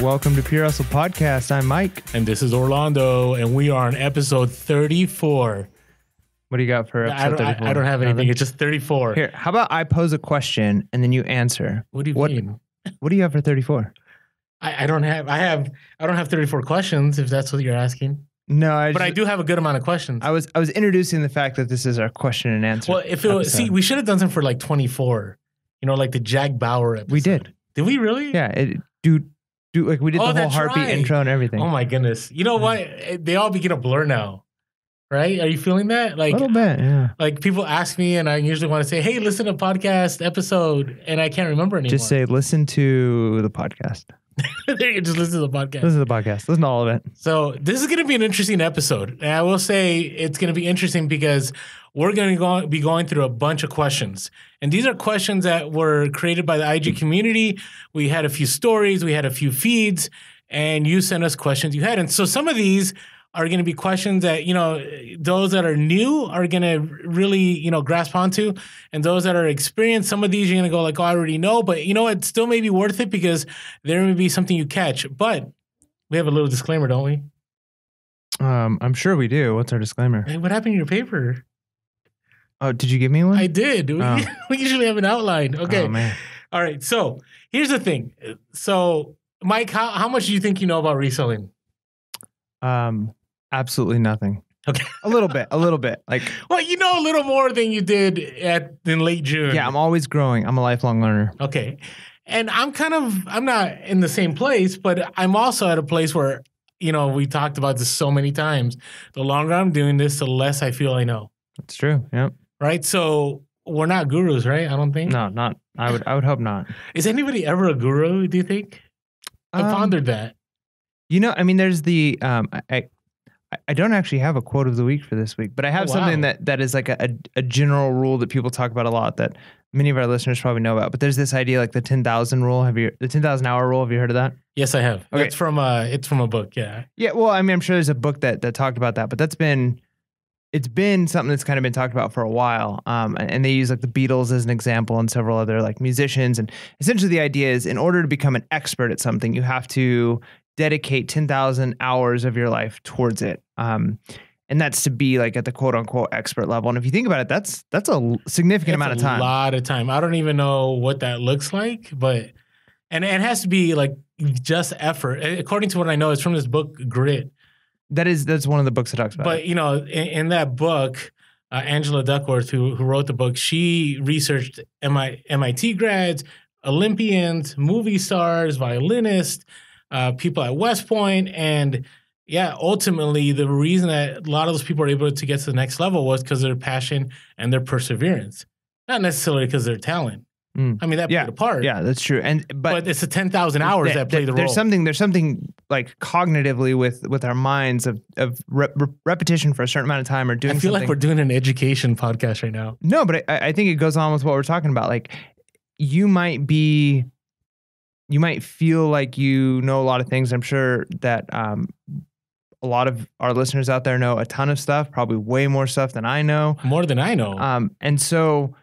Welcome to Pure Hustle Podcast. I'm Mike. And this is Orlando, and we are on episode 34. What do you got for episode 34? I don't have anything. Nothing? It's just 34. Here, how about I pose a question and then you answer? What do you mean? What do you have for 34? I don't have 34 questions, if that's what you're asking. No, I do have a good amount of questions. I was introducing the fact that this is our question and answer. Well, if it was, we should have done something for like 24. You know, like the Jack Bauer episode. We did. Did we really? Yeah. Like we did the whole heartbeat intro and everything. Oh my goodness. You know what? They all begin to blur now. Right? Are you feeling that? Like a little bit, yeah. Like people ask me and I usually want to say, hey, listen to podcast episode, and I can't remember anymore. Just say, listen to the podcast. There you just listen to the podcast. Listen to the podcast. Listen to all of it. So this is going to be an interesting episode. And I will say it's going to be interesting because we're going to be going through a bunch of questions. And these are questions that were created by the IG community. We had a few stories. We had a few feeds. And you sent us questions you had. And so some of these are going to be questions that, you know, those that are new are going to really, you know, grasp onto. And those that are experienced, some of these you're going to go like, oh, I already know. But, you know, it still may be worth it because there may be something you catch. But we have a little disclaimer, don't we? I'm sure we do. What's our disclaimer? Hey, what happened to your paper? Oh, did you give me one? I did. Oh. We usually have an outline. Okay. Oh, man. All right. So here's the thing. So, Mike, how much do you think you know about reselling? Absolutely nothing. Okay. A little bit. Like, well, you know a little more than you did in late June. Yeah, I'm always growing. I'm a lifelong learner. Okay. And I'm not in the same place, but I'm also at a place where, you know, we talked about this so many times. The longer I'm doing this, the less I feel I know. That's true. Yep. Right? So we're not gurus, right? I don't think. No, not. I would hope not. Is anybody ever a guru, do you think? I pondered that. You know, I mean, there's the I don't actually have a quote of the week for this week, but I have something that is like a general rule that people talk about a lot that many of our listeners probably know about. But there's this idea like the 10,000 rule. The 10,000 hour rule? Have you heard of that? Yes, I have. Okay. It's from a book. Yeah. Yeah. Well, I mean, I'm sure there's a book that talked about that, but it's been something that's kind of been talked about for a while. And they use like the Beatles as an example and several other like musicians. And essentially the idea is in order to become an expert at something, you have to dedicate 10,000 hours of your life towards it. And that's to be like at the quote unquote expert level. And if you think about it, that's a significant amount of time. A lot of time. I don't even know what that looks like, but, and it has to be like just effort. According to what I know, it's from this book, Grit. That's one of the books that talks about it. But, you know, in that book, Angela Duckworth, who wrote the book, she researched MIT grads, Olympians, movie stars, violinists, people at West Point. And yeah, ultimately, the reason that a lot of those people are able to get to the next level was because of their passion and their perseverance, not necessarily because of their talent. I mean, that played a part. Yeah, that's true. But it's the 10,000 hours that play the role. There's something like cognitively with our minds of repetition for a certain amount of time or doing something. I feel like we're doing an education podcast right now. No, but I think it goes on with what we're talking about. Like you might feel like you know a lot of things. I'm sure that a lot of our listeners out there know a ton of stuff, probably way more stuff than I know. More than I know. And so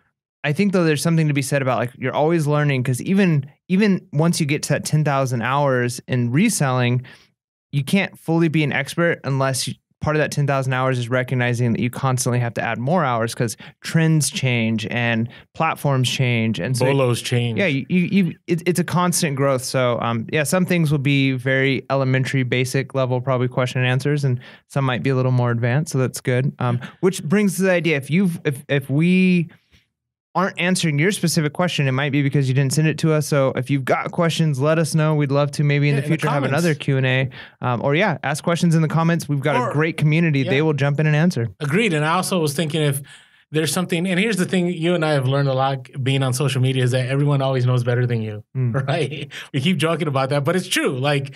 I think though there's something to be said about like you're always learning because even once you get to that 10,000 hours in reselling, you can't fully be an expert unless part of that 10,000 hours is recognizing that you constantly have to add more hours because trends change and platforms change and so bolos change. Yeah, it's a constant growth. So some things will be very elementary, basic level, probably question and answers, and some might be a little more advanced. So that's good. Which brings to the idea: if we aren't answering your specific question, it might be because you didn't send it to us. So if you've got questions, let us know. We'd love to maybe in the future have another Q&A. Ask questions in the comments. We've got a great community. Yeah. They will jump in and answer. Agreed. And I also was thinking if there's something, and here's the thing, you and I have learned a lot being on social media is that everyone always knows better than you, right? We keep joking about that, but it's true. Like,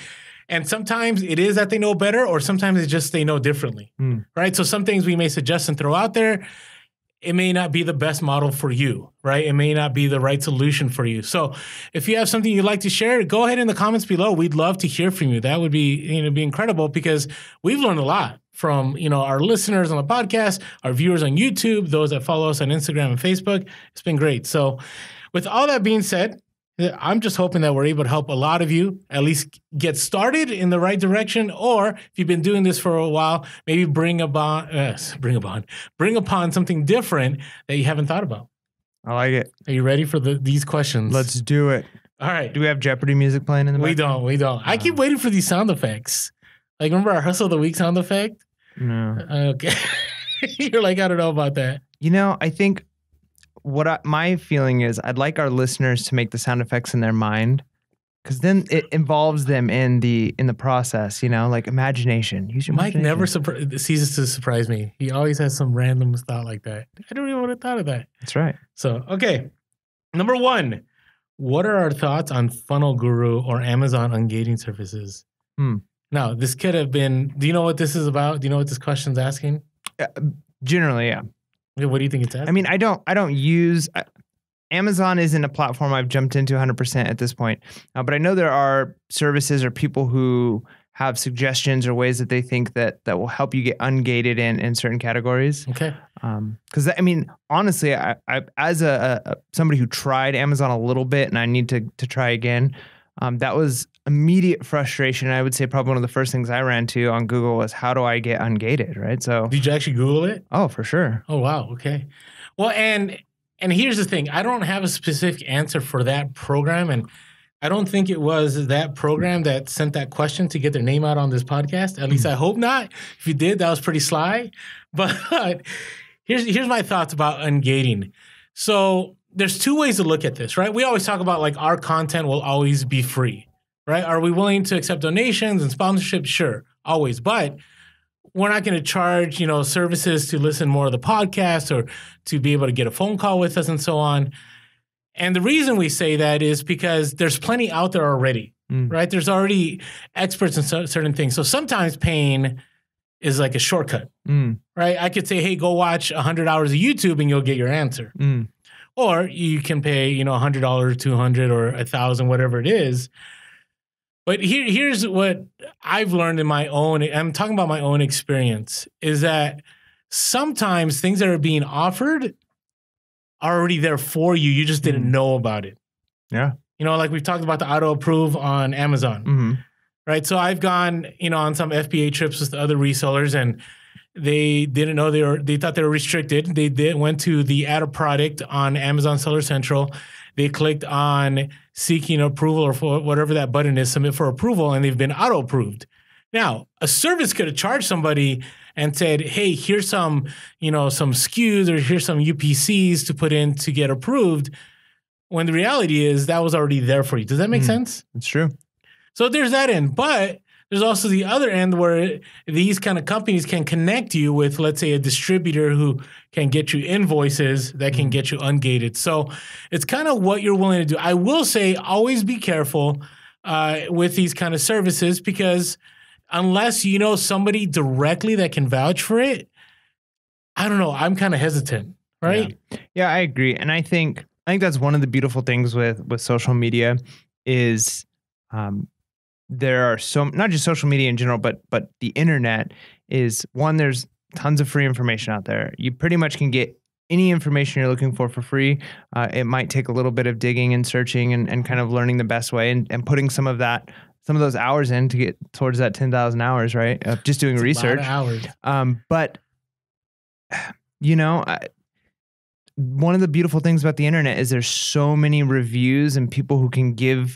and sometimes it is that they know better, or sometimes it's just they know differently, right? So some things we may suggest and throw out there, it may not be the best model for you, right? It may not be the right solution for you. So if you have something you'd like to share, go ahead in the comments below. We'd love to hear from you. That would be, be incredible because we've learned a lot from, our listeners on the podcast, our viewers on YouTube, those that follow us on Instagram and Facebook. It's been great. So with all that being said, I'm just hoping that we're able to help a lot of you at least get started in the right direction, or if you've been doing this for a while, maybe bring upon something different that you haven't thought about. I like it. Are you ready for these questions? Let's do it. All right. Do we have Jeopardy music playing in the background? We don't. I keep waiting for these sound effects. Like, remember our Hustle of the Week sound effect? No. Okay. You're like, I don't know about that. You know, I think my feeling is I'd like our listeners to make the sound effects in their mind, because then it involves them in the process, like imagination. Use your Mike imagination. never ceases to surprise me. He always has some random thought like that. I don't even would have thought of that. That's right. So, okay. Number 1, what are our thoughts on Funnel Guru or Amazon ungating services? Now, this could have been, do you know what this is about? Do you know what this question's asking? Generally, yeah. What do you think it's asking? I mean, I don't use Amazon isn't a platform I've jumped into 100% at this point, but I know there are services or people who have suggestions or ways that they think that will help you get ungated in certain categories. Okay. Because I mean, honestly, I as somebody who tried Amazon a little bit and I need to try again, that was immediate frustration. I would say probably one of the first things I ran to on Google was, how do I get ungated, right? So did you actually Google it? Oh, for sure. Oh, wow. Okay. Well, and here's the thing. I don't have a specific answer for that program, and I don't think it was that program that sent that question to get their name out on this podcast. At least I hope not. If you did, that was pretty sly. But here's my thoughts about ungating. So there's 2 ways to look at this, right? We always talk about like our content will always be free, right? Are we willing to accept donations and sponsorships? Sure, always. But we're not going to charge, services to listen more of the podcast or to be able to get a phone call with us and so on. And the reason we say that is because there's plenty out there already, right? There's already experts in certain things. So sometimes paying is like a shortcut, right? I could say, hey, go watch 100 hours of YouTube and you'll get your answer. Or you can pay, $100, $200 or $1,000, whatever it is. But here's what I've learned in my own, I'm talking about my own experience, is that sometimes things that are being offered are already there for you. You just didn't know about it. Yeah. Like we've talked about the auto approve on Amazon, right? So I've gone, on some FBA trips with other resellers, and they didn't know they thought they were restricted. They went to the add a product on Amazon Seller Central. They clicked on seeking approval or for whatever that button is, submit for approval, and they've been auto approved. Now, a service could have charged somebody and said, hey, here's some, some SKUs or here's some UPCs to put in to get approved, when the reality is that was already there for you. Does that make sense? It's true. So there's that end. But there's also the other end where these kind of companies can connect you with, let's say, a distributor who can get you invoices that can get you ungated. So it's kind of what you're willing to do. I will say always be careful with these kind of services, because unless you know somebody directly that can vouch for it, I don't know. I'm kind of hesitant, right? Yeah, I agree. And I think that's one of the beautiful things with social media is there are not just social media in general, but the internet is one. There's tons of free information out there. You pretty much can get any information you're looking for free. It might take a little bit of digging and searching and kind of learning the best way and putting some of those hours in to get towards that 10,000 hours, right? Of just doing research. A lot of hours. But one of the beautiful things about the internet is there's so many reviews and people who can give,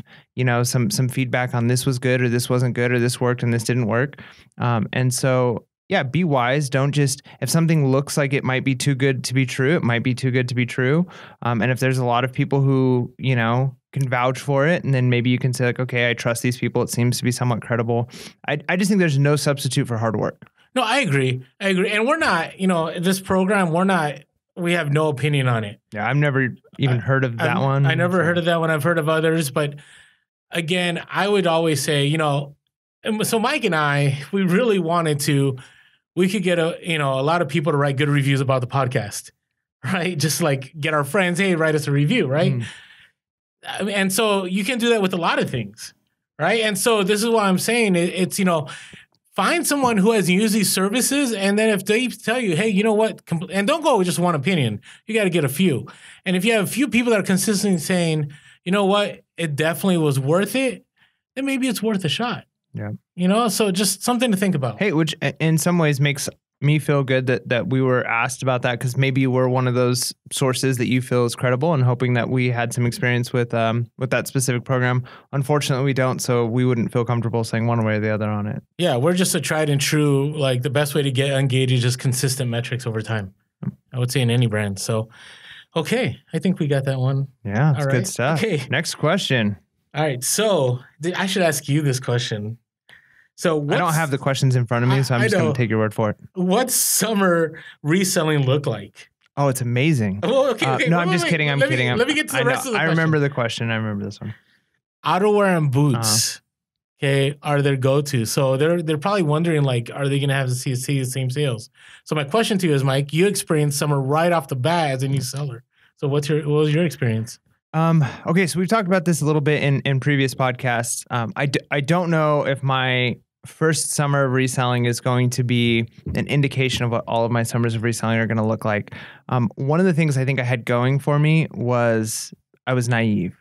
some feedback on this was good or this wasn't good or this worked and this didn't work. And so, yeah, be wise. Don't just, if something looks like it might be too good to be true, it might be too good to be true. And if there's a lot of people who, can vouch for it, and then maybe you can say like, okay, I trust these people. It seems to be somewhat credible. I just think there's no substitute for hard work. No, I agree. And we're not, this program, we have no opinion on it. Yeah, I've never even heard of that one. I never heard of that one. I've heard of others. But again, I would always say, so Mike and I, we really wanted to, we could get a lot of people to write good reviews about the podcast, right? Just like get our friends, hey, write us a review, right? And so you can do that with a lot of things, right? And so this is what I'm saying. It's, find someone who has used these services, and then if they tell you, hey, you know what, and don't go with just one opinion. You got to get a few. And if you have a few people that are consistently saying, you know what, it definitely was worth it, then maybe it's worth a shot. Yeah. You know, so just something to think about. Hey, which in some ways makes me feel good that we were asked about that, because maybe we're one of those sources that you feel is credible, and hoping that we had some experience with that specific program. Unfortunately, we don't, so we wouldn't feel comfortable saying one way or the other on it. Yeah, we're just a tried and true, like the best way to get engaged is just consistent metrics over time. I would say in any brand. So, okay, I think we got that one. Yeah, it's good stuff. Okay. Next question. All right, so I should ask you this question. So I don't have the questions in front of me, so I'm just going to take your word for it. What's summer reselling look like? Oh, it's amazing. Oh, okay. No, I'm just kidding. I'm kidding. Let me get to the rest of the question. I remember the question. I remember this one. Outerwear and boots, okay, are their go-to. So they're probably wondering, like, are they going to have to see the same sales? So my question to you is, Mike, you experienced summer right off the bat as a new seller. So what was your experience? Okay, so we've talked about this a little bit in previous podcasts. I don't know if my first summer of reselling is going to be an indication of what all of my summers of reselling are going to look like. One of the things I think I had going for me was I was naive.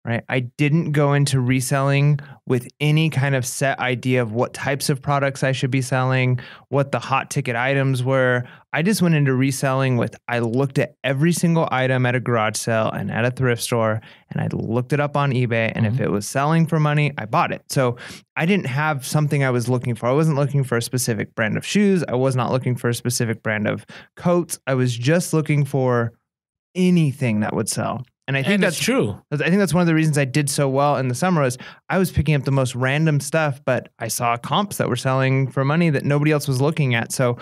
Right. I didn't go into reselling with any kind of set idea of what types of products I should be selling, what the hot ticket items were. I just went into reselling with, I looked at every single item at a garage sale and at a thrift store, and I looked it up on eBay. And if it was selling for money, I bought it. So I didn't have something I was looking for. I wasn't looking for a specific brand of shoes. I was not looking for a specific brand of coats. I was just looking for anything that would sell. And I think that's true. I think that's one of the reasons I did so well in the summer was I was picking up the most random stuff, but I saw comps that were selling for money that nobody else was looking at. So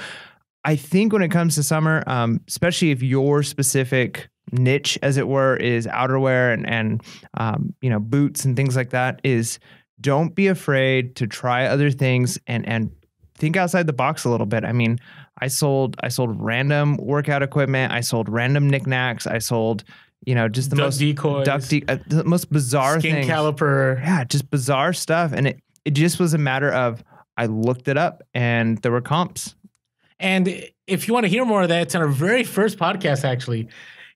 I think when it comes to summer, especially if your specific niche, as it were, is outerwear and boots and things like that, is don't be afraid to try other things and think outside the box a little bit. I mean, I sold random workout equipment. I sold random knickknacks. I sold just the the most bizarre skin caliper. Yeah, just bizarre stuff. And it just was a matter of, I looked it up and there were comps. And if you want to hear more of that, it's on our very first podcast, actually.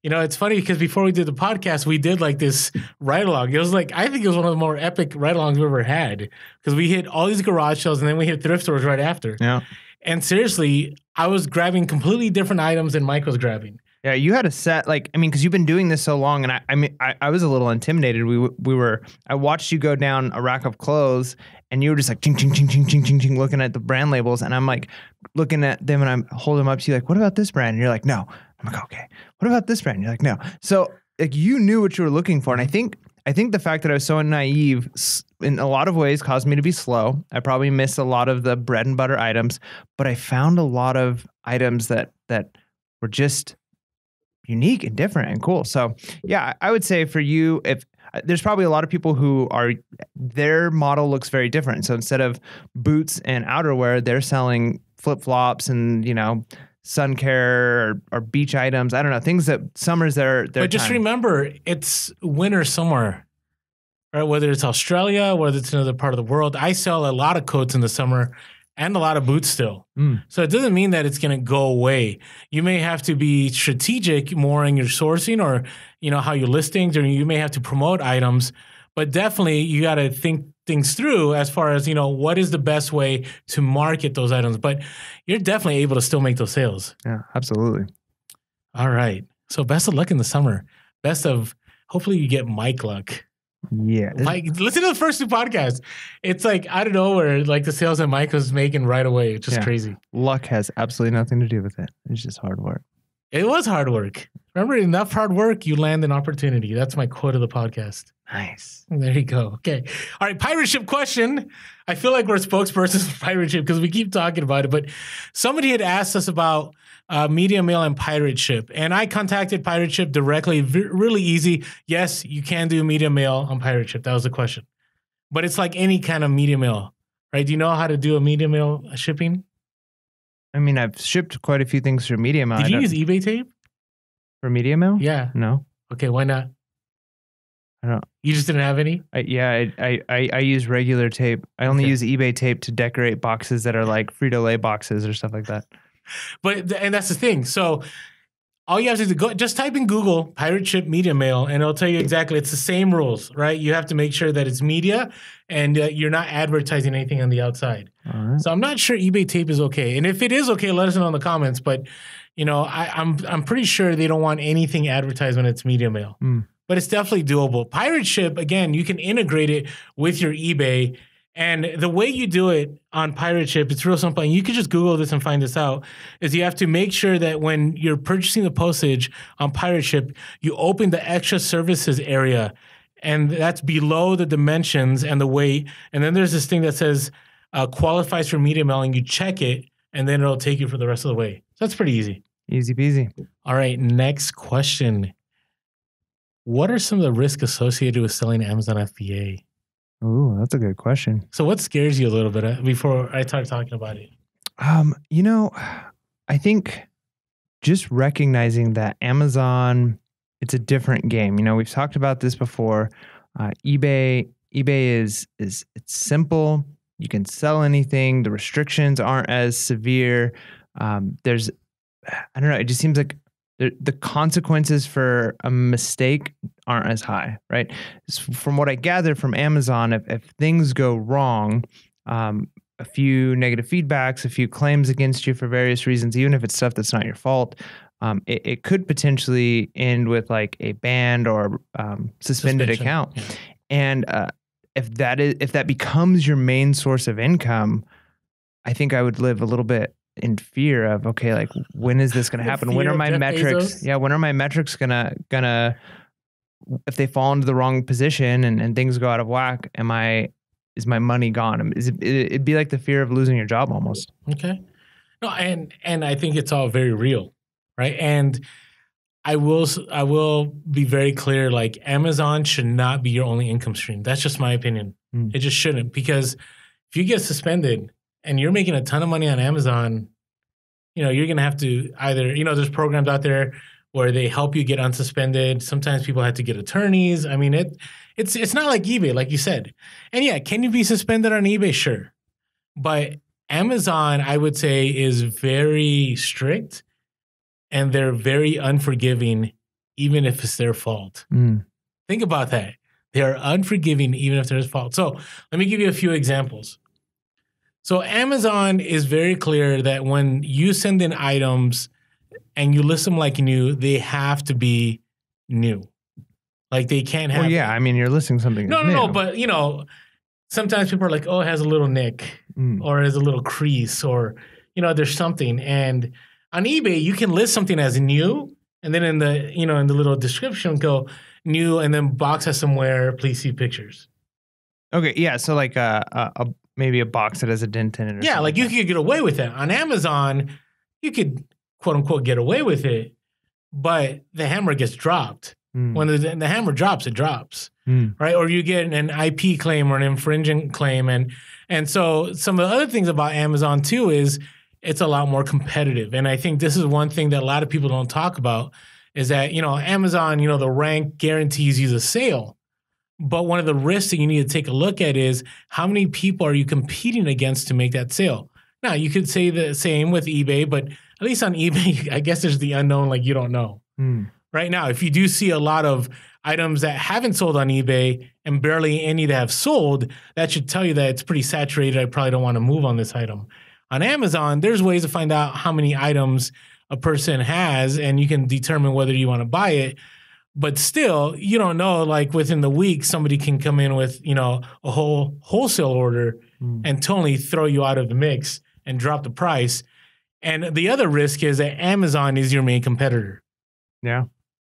It's funny because before we did the podcast, we did like this ride-along. It was like, I think it was one of the more epic ride-alongs we ever had, because we hit all these garage sales and then we hit thrift stores right after. Yeah. And seriously, I was grabbing completely different items than Mike was grabbing. Yeah, you had a set, because you've been doing this so long, and I was a little intimidated. I watched you go down a rack of clothes, and you were just like ching ching ching ching ching ching ching, looking at the brand labels, and I'm like looking at them, and I'm holding them up to you like, what about this brand? And you're like, no. I'm like, okay. What about this brand? And you're like, no. So you knew what you were looking for, and I think the fact that I was so naive in a lot of ways caused me to be slow. I probably missed a lot of the bread and butter items, but I found a lot of items that were just unique and different and cool. So yeah, I would say for you, if there's probably a lot of people who their model looks very different. So instead of boots and outerwear, they're selling flip-flops and, sun care or beach items. I don't know, things that summer's their But just time. remember, it's winter somewhere, right? Whether it's Australia, whether it's another part of the world. I sell a lot of coats in the summer and a lot of boots still. So it doesn't mean that it's going to go away. You may have to be strategic more in your sourcing or, how your listings, or you may have to promote items, but definitely you got to think things through as far as, what is the best way to market those items, but you're definitely able to still make those sales. Yeah, absolutely. All right. So best of luck in the summer. Hopefully you get Mike luck. Yeah. Mike, listen to the first two podcasts. It's like, I don't know where the sales that Mike was making right away. It's just crazy. Luck has absolutely nothing to do with it. It's just hard work. It was hard work. Remember, enough hard work, you land an opportunity. That's my quote of the podcast. Nice. There you go. Okay. All right. Pirate ship question. I feel like we're spokespersons for pirate ship because we keep talking about it, but somebody had asked us about media mail and pirate ship, and I contacted pirate ship directly. Really easy. Yes, you can do media mail on pirate ship. That was the question, but it's like any kind of media mail, right? Do you know how to do a media mail shipping? I mean, I've shipped quite a few things through media mail. Did you use eBay tape for media mail? Yeah. No. Okay. Why not? I don't. You just didn't have any? I use regular tape. I only use eBay tape to decorate boxes that are like Frito-Lay boxes or stuff like that. And that's the thing. So all you have to do, just type in Google pirate ship media mail, and it'll tell you exactly. It's the same rules, right? You have to make sure that it's media, and you're not advertising anything on the outside. All right. So I'm not sure eBay tape is okay, and if it is okay, let us know in the comments. But I'm pretty sure they don't want anything advertised when it's media mail. But it's definitely doable. Pirate ship, again, you can integrate it with your eBay. And the way you do it on Pirate Ship, it's real simple. And you can just Google this and find this out, is you have to make sure that when you're purchasing the postage on Pirate Ship, you open the extra services area. And that's below the dimensions and the weight. And then there's this thing that says qualifies for media mail, and you check it, and then it'll take you for the rest of the way. So that's pretty easy. Easy peasy. All right, next question. What are some of the risks associated with selling Amazon FBA? Ooh, that's a good question. So what scares you a little bit before I start talking about it? I think just recognizing that Amazon, it's a different game. We've talked about this before. eBay is it's simple. You can sell anything. The restrictions aren't as severe. I don't know. It just seems like the consequences for a mistake aren't as high, right? From what I gather from Amazon, if things go wrong, a few negative feedbacks, a few claims against you for various reasons, even if it's stuff that's not your fault, it could potentially end with like a banned or suspended account. Yeah. And if that becomes your main source of income, I think I would live a little bit in fear of, okay, like when is this going to happen? When are my metrics? Bezos? Yeah. When are my metrics gonna, if they fall into the wrong position and things go out of whack, is my money gone? It'd be like the fear of losing your job almost. Okay. No, and I think it's all very real, right? And I will be very clear, like Amazon should not be your only income stream. That's just my opinion. It just shouldn't, because if you get suspended and you're making a ton of money on Amazon, you're going to have to either, there's programs out there where they help you get unsuspended. Sometimes people have to get attorneys. I mean, it's not like eBay, like you said. And yeah, can you be suspended on eBay? Sure. But Amazon, I would say, is very strict, and they're very unforgiving, even if it's their fault. Think about that. They are unforgiving, even if there's fault. So let me give you a few examples. So Amazon is very clear that when you send in items and you list them like new, they have to be new. Like they can't have. Well, yeah, I mean, you're listing something. No, but sometimes people are like, oh, it has a little nick or it has a little crease or, there's something. And on eBay, you can list something as new, and then in the little description go new, and then box has somewhere, please see pictures. Okay, yeah, so like maybe a box that has a dent in it. Yeah, like you could get away with that. On Amazon, you could quote unquote get away with it, but the hammer gets dropped. When the hammer drops, it drops, right? Or you get an IP claim or an infringement claim, and so some of the other things about Amazon too is it's a lot more competitive. And I think this is one thing that a lot of people don't talk about is that Amazon, the rank guarantees you the sale. But one of the risks that you need to take a look at is how many people are you competing against to make that sale? Now, you could say the same with eBay, but at least on eBay, I guess there's the unknown, like you don't know. Right now, if you do see a lot of items that haven't sold on eBay and barely any that have sold, that should tell you that it's pretty saturated. I probably don't want to move on this item. On Amazon, there's ways to find out how many items a person has, and you can determine whether you want to buy it. But still, you don't know, like within the week, somebody can come in with, a whole wholesale order and totally throw you out of the mix and drop the price. And the other risk is that Amazon is your main competitor. Yeah.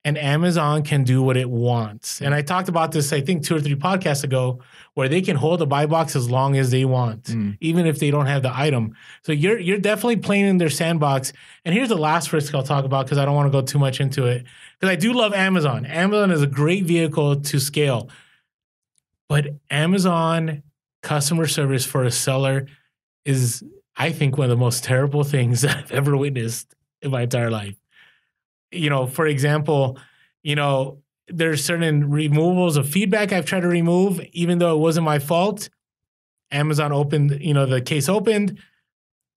And Amazon can do what it wants. And I talked about this, I think 2 or 3 podcasts ago, where they can hold a buy box as long as they want, even if they don't have the item. So you're definitely playing in their sandbox. And here's the last risk I'll talk about because I don't want to go too much into it. Because I do love Amazon. Amazon is a great vehicle to scale. But Amazon customer service for a seller is, I think, one of the most terrible things that I've ever witnessed in my entire life. For example, there's certain removals of feedback I've tried to remove, even though it wasn't my fault. Amazon opened, the case opened,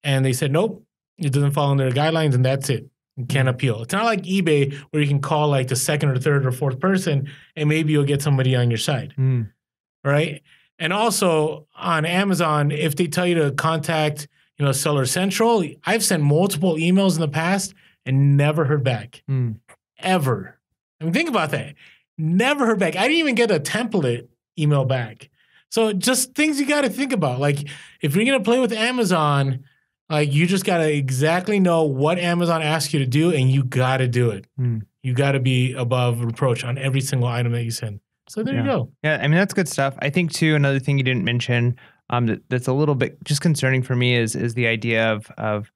and they said, nope, it doesn't fall under the guidelines, and that's it. can appeal. It's not like eBay where you can call like the second or third or fourth person and maybe you'll get somebody on your side, right? And also on Amazon, if they tell you to contact, Seller Central, I've sent multiple emails in the past and never heard back, ever. I mean, think about that. Never heard back. I didn't even get a template email back. So just things you got to think about. Like if you're going to play with Amazon, like you just got to exactly know what Amazon asks you to do and you got to do it. You got to be above reproach on every single item that you send. So there you go. Yeah, I mean, that's good stuff. I think too, another thing you didn't mention that's a little bit just concerning for me is the idea of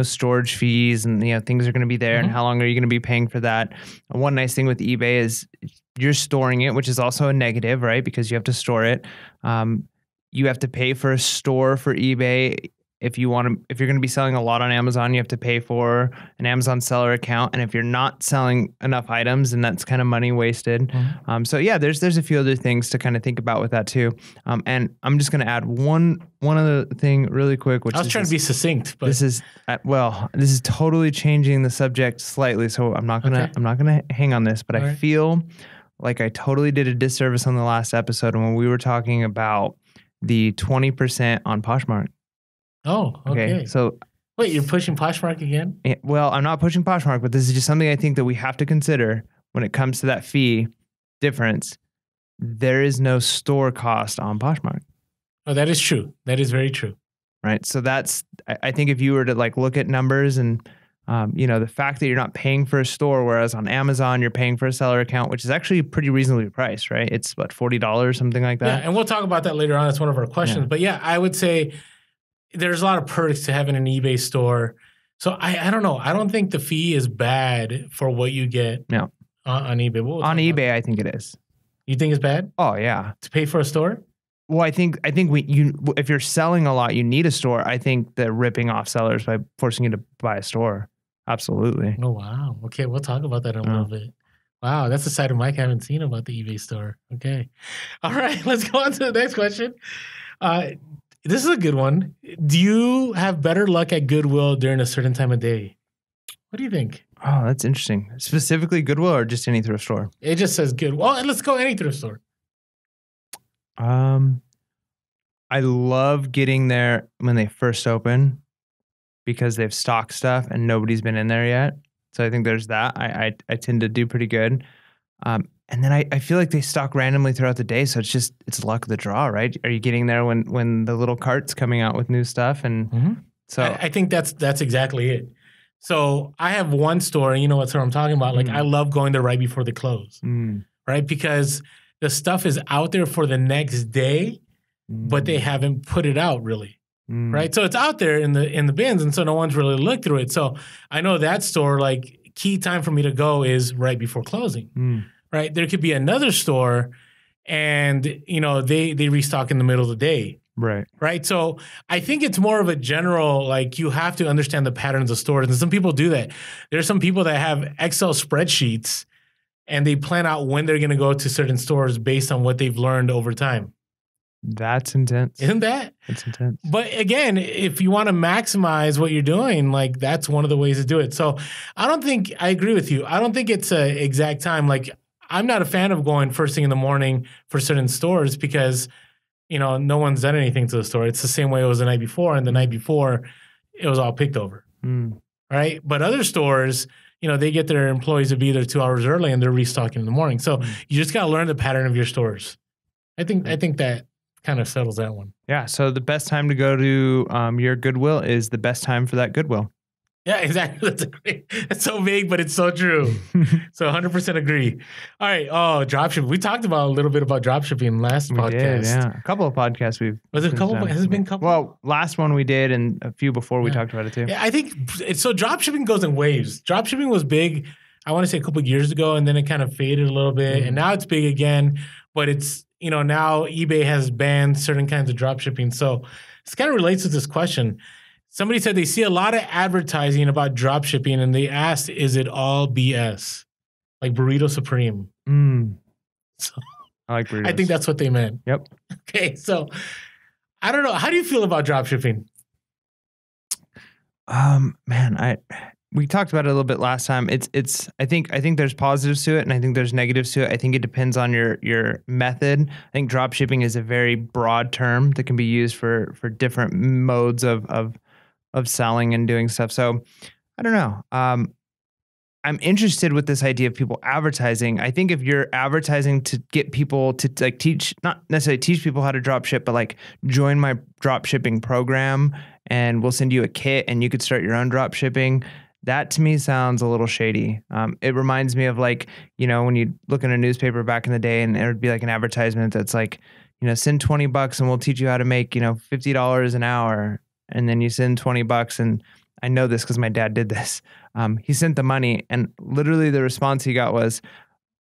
storage fees and things are going to be there and how long are you going to be paying for that. One nice thing with eBay is you're storing it, which is also a negative, right? Because you have to store it. You have to pay for a store for eBay. If you're going to be selling a lot on Amazon, you have to pay for an Amazon seller account. And if you're not selling enough items, then that's kind of money wasted. So yeah, there's a few other things to kind of think about with that too. And I'm just going to add one other thing really quick, which I was trying to be succinct, but this is totally changing the subject slightly. So I'm not gonna hang on this, but I feel like I totally did a disservice on the last episode when we were talking about the 20% on Poshmark. Oh, okay. So wait, you're pushing Poshmark again? Well, I'm not pushing Poshmark, but this is just something I think that we have to consider when it comes to that fee difference. There is no store cost on Poshmark. Oh, that is true. That is very true. Right. So I think if you were to like look at numbers and the fact that you're not paying for a store, whereas on Amazon you're paying for a seller account, which is actually pretty reasonably priced, right? It's what, $40, something like that. Yeah, and we'll talk about that later on. It's one of our questions. Yeah. But yeah, I would say there's a lot of perks to having an eBay store. So I don't know. I don't think the fee is bad for what you get on eBay. On eBay, I think it is. You think it's bad? Oh yeah. To pay for a store? Well, I think if you're selling a lot, you need a store. I think they're ripping off sellers by forcing you to buy a store. Absolutely. Oh wow. Okay, we'll talk about that in a little bit. Wow, that's a side of Mike I haven't seen about the eBay store. Okay. All right, let's go on to the next question. This is a good one. Do you have better luck at Goodwill during a certain time of day? What do you think? Oh, that's interesting. Specifically Goodwill or just any thrift store? It just says Goodwill. Well, let's go any thrift store. I love getting there when they first open because they've stocked stuff and nobody's been in there yet. So I think there's that. I tend to do pretty good. And then I feel like they stock randomly throughout the day. So it's luck of the draw, right? Are you getting there when the little cart's coming out with new stuff? And so I think that's exactly it. So I have one store, and you know what store I'm talking about. Like I love going there right before they close, right? Because the stuff is out there for the next day, but they haven't put it out really, right? So it's out there in the bins, and so no one's really looked through it. So I know that store, like key time for me to go is right before closing, right? There could be another store, and they restock in the middle of the day. Right. So I think it's more of a general, like you have to understand the patterns of stores. And some people do that. There's some people that have Excel spreadsheets and they plan out when they're going to go to certain stores based on what they've learned over time. That's intense. Isn't that? It's intense. But again, if you want to maximize what you're doing, like that's one of the ways to do it. So I agree with you. I don't think it's an exact time. Like I'm not a fan of going first thing in the morning for certain stores because no one's done anything to the store. It's the same way it was the night before, and the night before, it was all picked over, right? But other stores, they get their employees to be there 2 hours early, and they're restocking in the morning. So you just got to learn the pattern of your stores. I think that kind of settles that one. Yeah. So the best time to go to your Goodwill is the best time for that Goodwill. Yeah, exactly. That's so vague, but it's so true. So 100% agree. All right. Oh, dropshipping. We talked about a little bit about dropshipping last podcast. Did, yeah. A couple of podcasts we've. Was it a couple? Has it been a couple? Well, last one we did and a few before we talked about it too. Yeah, I think so. Dropshipping goes in waves. Dropshipping was big, I want to say a couple of years ago, and then it kind of faded a little bit. And now it's big again, but it's, now eBay has banned certain kinds of dropshipping. So this kind of relates to this question. Somebody said they see a lot of advertising about dropshipping, and they asked, "Is it all BS?" Like Burrito Supreme. So I like burritos. I think that's what they meant. Yep. Okay, so I don't know. How do you feel about dropshipping? Man, we talked about it a little bit last time. I think there's positives to it and I think there's negatives to it. I think it depends on your method. I think drop shipping is a very broad term that can be used for different modes of selling and doing stuff. So I don't know. I'm interested with this idea of people advertising. I think if you're advertising to get people to like teach, not necessarily teach people how to drop ship, but like join my drop shipping program and we'll send you a kit and you could start your own drop shipping. That to me sounds a little shady. It reminds me of like, when you look in a newspaper back in the day and it would be like an advertisement that's like, send $20 and we'll teach you how to make, $50 an hour. And then you send $20 and I know this because my dad did this. He sent the money and literally the response he got was,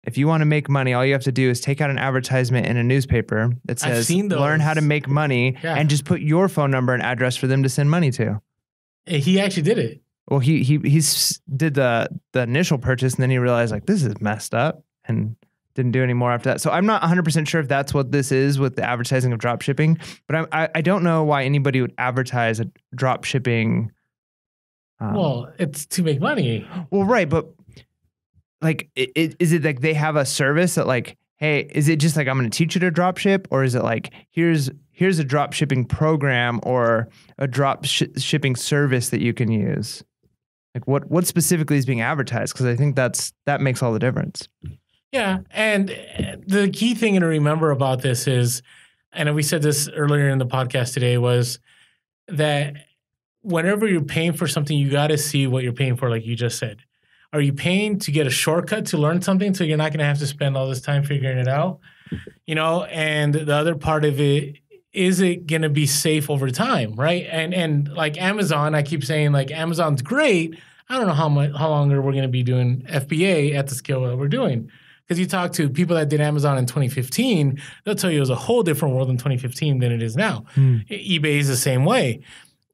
if you want to make money, all you have to do is take out an advertisement in a newspaper that says, learn how to make money and just put your phone number and address for them to send money to. He actually did it. Well, he did the initial purchase and then he realized like, this is messed up and didn't do any more after that. So I'm not 100% sure if that's what this is with the advertising of drop shipping, but I don't know why anybody would advertise a drop shipping. Well, it's to make money. Well, right. But like, is it like they have a service that like, hey, is it just like, I'm going to teach you to drop ship? Or is it like, here's a drop shipping program or a drop shipping service that you can use? Like what specifically is being advertised? Because I think that makes all the difference. Yeah. And the key thing to remember about this is, and we said this earlier in the podcast today, was that whenever you're paying for something, you got to see what you're paying for, like you just said. Are you paying to get a shortcut to learn something so you're not going to have to spend all this time figuring it out? And the other part of it, is it going to be safe over time, right? And like Amazon, I keep saying like Amazon's great. I don't know how longer we're going to be doing FBA at the scale that we're doing. Because you talk to people that did Amazon in 2015, they'll tell you it was a whole different world in 2015 than it is now. eBay is the same way.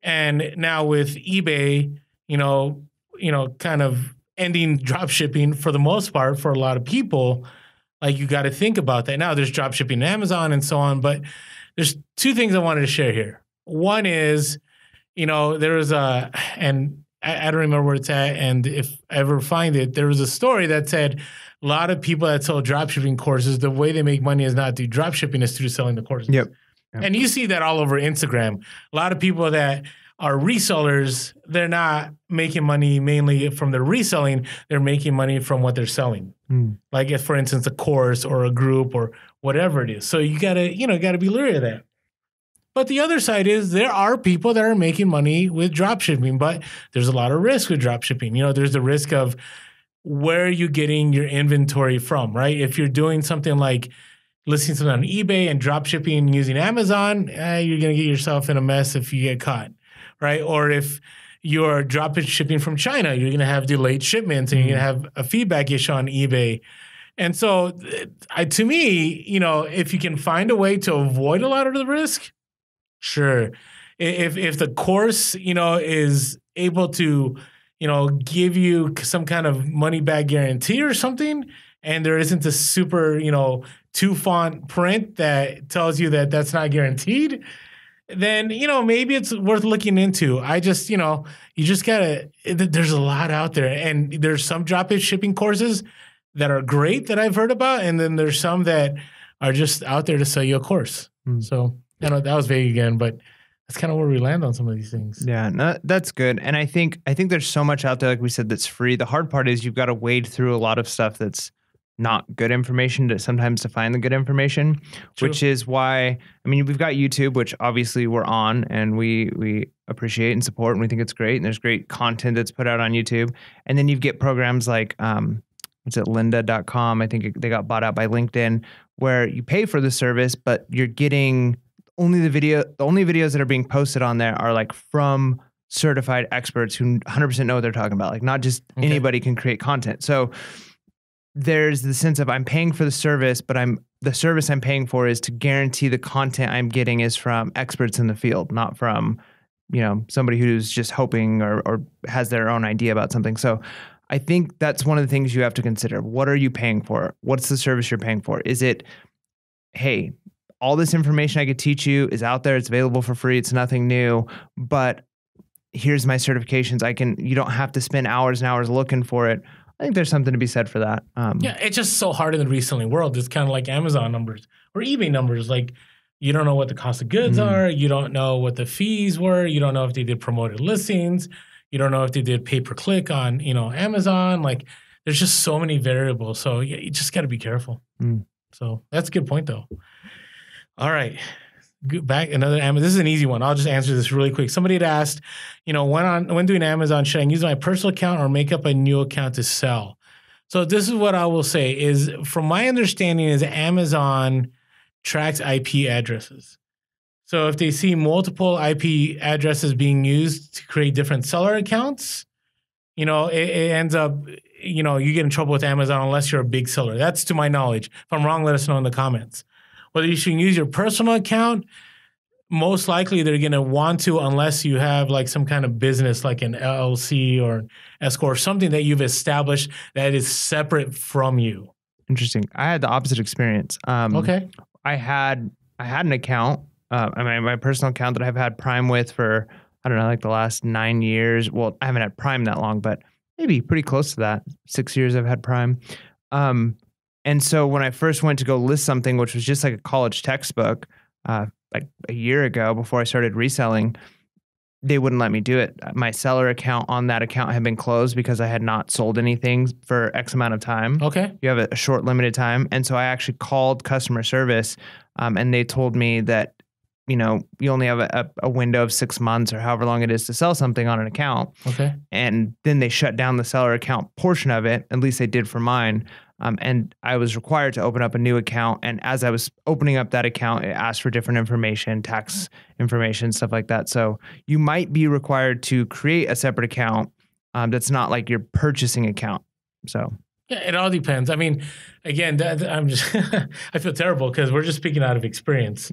And now with eBay, kind of ending drop shipping for the most part for a lot of people, like you got to think about that. Now there's drop shipping in Amazon and so on, but there's two things I wanted to share here. One is, there was and I don't remember where it's at, and if I ever find it, there was a story that said a lot of people that sell drop shipping courses, the way they make money is not through drop shipping, is through selling the courses. Yep. And you see that all over Instagram. A lot of people that are resellers, they're not making money mainly from their reselling. They're making money from what they're selling. Like if, for instance, a course or a group or whatever it is. So you gotta be leery of that. But the other side is there are people that are making money with drop shipping, but there's a lot of risk with drop shipping. There's the risk of where are you getting your inventory from, right? If you're doing something like listing something on eBay and drop shipping using Amazon, you're going to get yourself in a mess if you get caught, right? Or if you're drop shipping from China, you're going to have delayed shipments and you're going to have a feedback issue on eBay. And so to me, if you can find a way to avoid a lot of the risk, sure. If the course, is able to, give you some kind of money back guarantee or something, and there isn't a super, two font print that tells you that that's not guaranteed, then, maybe it's worth looking into. I just, you just gotta, there's a lot out there, and there's some drop shipping courses that are great that I've heard about. And then there's some that are just out there to sell you a course. So I know that was vague again, but that's kind of where we land on some of these things. Yeah, no, that's good. And I think there's so much out there, like we said, that's free. The hard part is you've got to wade through a lot of stuff that's not good information to find the good information. True. Which is why, we've got YouTube, which obviously we're on and we appreciate and support, and we think it's great. And there's great content that's put out on YouTube. And then you get programs like, what's it, lynda.com. I think they got bought out by LinkedIn, where you pay for the service, but you're getting the only videos that are being posted on there are like from certified experts who 100% know what they're talking about. Like not just anybody can create content. So there's the sense of I'm paying for the service, but the service I'm paying for is to guarantee the content I'm getting is from experts in the field, not from, somebody who's just hoping or has their own idea about something. So I think that's one of the things you have to consider. What are you paying for? What's the service you're paying for? Is it, hey, all this information I could teach you is out there. It's available for free. It's nothing new. But here's my certifications. You don't have to spend hours and hours looking for it. I think there's something to be said for that. Yeah, it's just so hard in the reselling world. It's kind of like Amazon numbers or eBay numbers. Like, you don't know what the cost of goods are. You don't know what the fees were. You don't know if they did promoted listings. You don't know if they did pay-per-click on, Amazon. Like, there's just so many variables. So you just got to be careful. So that's a good point, though. All right. Back another Amazon. This is an easy one. I'll just answer this really quick. Somebody had asked, when doing Amazon, should I use my personal account or make up a new account to sell? So this is what I will say is, from my understanding, is Amazon tracks IP addresses. So if they see multiple IP addresses being used to create different seller accounts, it ends up, you get in trouble with Amazon unless you're a big seller. That's to my knowledge. If I'm wrong, let us know in the comments. Whether you should use your personal account, most likely they're going to want to, unless you have like some kind of business like an LLC or S corp, something that you've established that is separate from you. Interesting. I had the opposite experience. Okay. I had an account, my personal account that I've had Prime with for, I don't know, like the last 9 years. Well, I haven't had Prime that long, but maybe pretty close to that. 6 years I've had Prime. And so when I first went to go list something, which was just like a college textbook, like a year ago before I started reselling, they wouldn't let me do it. My seller account on that account had been closed because I had not sold anything for X amount of time. Okay. You have a short limited time. And so I actually called customer service and they told me that, you only have a window of 6 months or however long it is to sell something on an account. Okay. And then they shut down the seller account portion of it. At least they did for mine. And I was required to open up a new account. And as I was opening up that account, it asked for different information, tax information, stuff like that. So you might be required to create a separate account that's not like your purchasing account. So yeah, it all depends. I mean, again, I'm just I feel terrible because we're just speaking out of experience.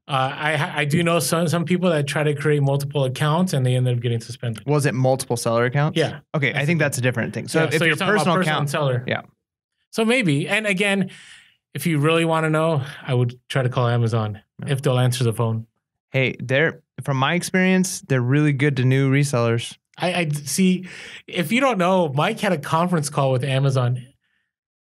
I do know some people that try to create multiple accounts and they end up getting suspended. Was it multiple seller accounts? Yeah. Okay, I think that's a different thing. So yeah, if so your personal account, and seller. yeah. So maybe, and again, if you really want to know, I would try to call Amazon if they'll answer the phone. Hey, from my experience, they're really good to new resellers. I see. If you don't know, Mike had a conference call with Amazon.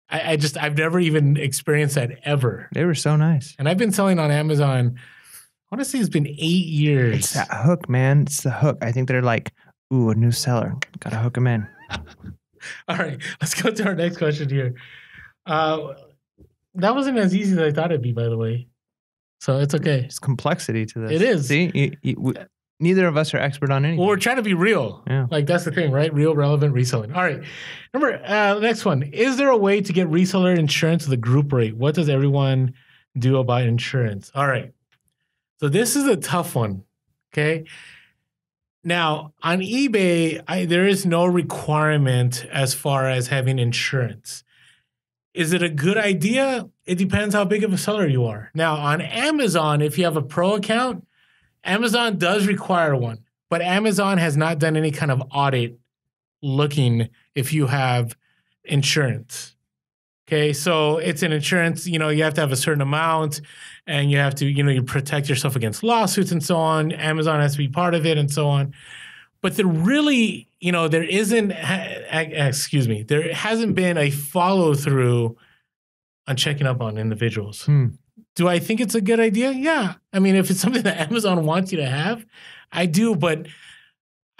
I've never even experienced that ever. They were so nice. And I've been selling on Amazon, I want to say it's been 8 years. It's that hook, man. It's the hook. I think they're like, ooh, a new seller. Got to hook them in. All right, let's go to our next question here. That wasn't as easy as I thought it'd be, by the way. So it's okay. There's complexity to this. It is. See, neither of us are expert on anything. Well, we're trying to be real. Yeah. Like, that's the thing, right? Real, relevant reselling. All right. Next one. Is there a way to get reseller insurance with a group rate? What does everyone do about insurance? All right. So this is a tough one. Okay. Now, on eBay, there is no requirement as far as having insurance. Is it a good idea? It depends how big of a seller you are. Now, on Amazon, if you have a pro account, Amazon does require one, but Amazon has not done any kind of audit looking if you have insurance. Okay, so it's an insurance, you have to have a certain amount and you have to, you protect yourself against lawsuits and so on. Amazon has to be part of it and so on. But there really, there hasn't been a follow through on checking up on individuals. Do I think it's a good idea? Yeah. I mean, if it's something that Amazon wants you to have, I do. But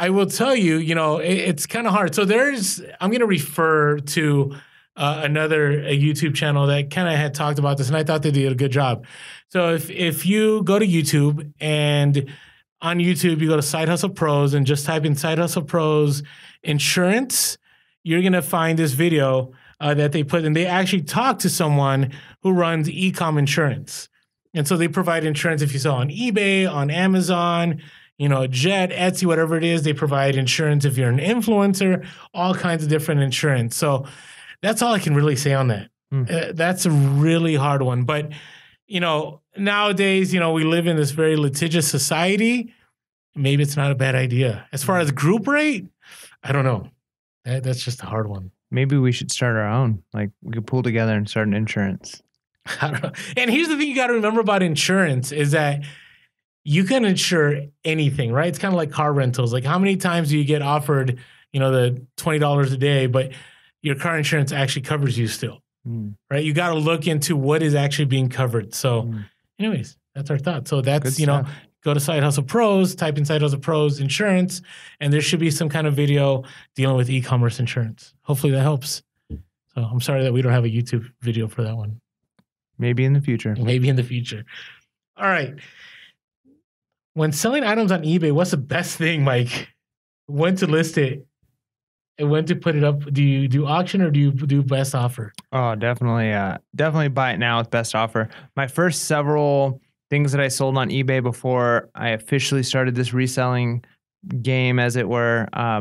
I will tell you, it's kind of hard. So I'm going to refer to another YouTube channel that kind of had talked about this, and I thought they did a good job. So if you go to YouTube and on YouTube, you go to Side Hustle Pros and just type in Side Hustle Pros insurance, you're going to find this video that they put, and they actually talk to someone who runs e-com insurance. And so they provide insurance if you sell on eBay, on Amazon, Jet, Etsy, whatever it is. They provide insurance if you're an influencer, all kinds of different insurance. So that's all I can really say on that. That's a really hard one. But, nowadays, we live in this very litigious society. Maybe it's not a bad idea. As far as group rate, I don't know. That's just a hard one. Maybe we should start our own. Like, we could pull together and start an insurance. I don't know. And here's the thing you got to remember about insurance is that you can insure anything, right? It's kind of like car rentals. Like how many times do you get offered, the $20 a day, but your car insurance actually covers you still, right? You got to look into what is actually being covered. So anyways, that's our thought. So that's, go to Side Hustle Pros, type in Side Hustle Pros insurance, and there should be some kind of video dealing with e-commerce insurance. Hopefully that helps. So I'm sorry that we don't have a YouTube video for that one. Maybe in the future. Maybe in the future. All right. When selling items on eBay, what's the best thing, Mike? When to list it and when to put it up? Do you do auction or do you do best offer? Oh, definitely. Definitely buy it now with best offer. My first several things that I sold on eBay before I officially started this reselling game, as it were. I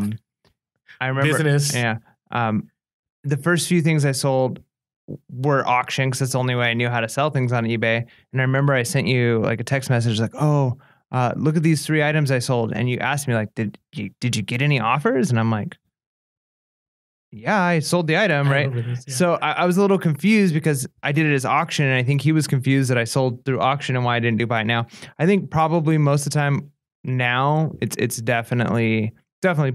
remember business. Yeah. The first few things I sold were auction because that's the only way I knew how to sell things on eBay. And I remember I sent you like a text message like, "Oh, look at these 3 items I sold." And you asked me like, "Did you get any offers?" And I'm like, "Yeah, I sold the item, right?" This, yeah. So I was a little confused because I did it as auction, and I think he was confused that I sold through auction and why I didn't do buy it now. I think probably most of the time now it's definitely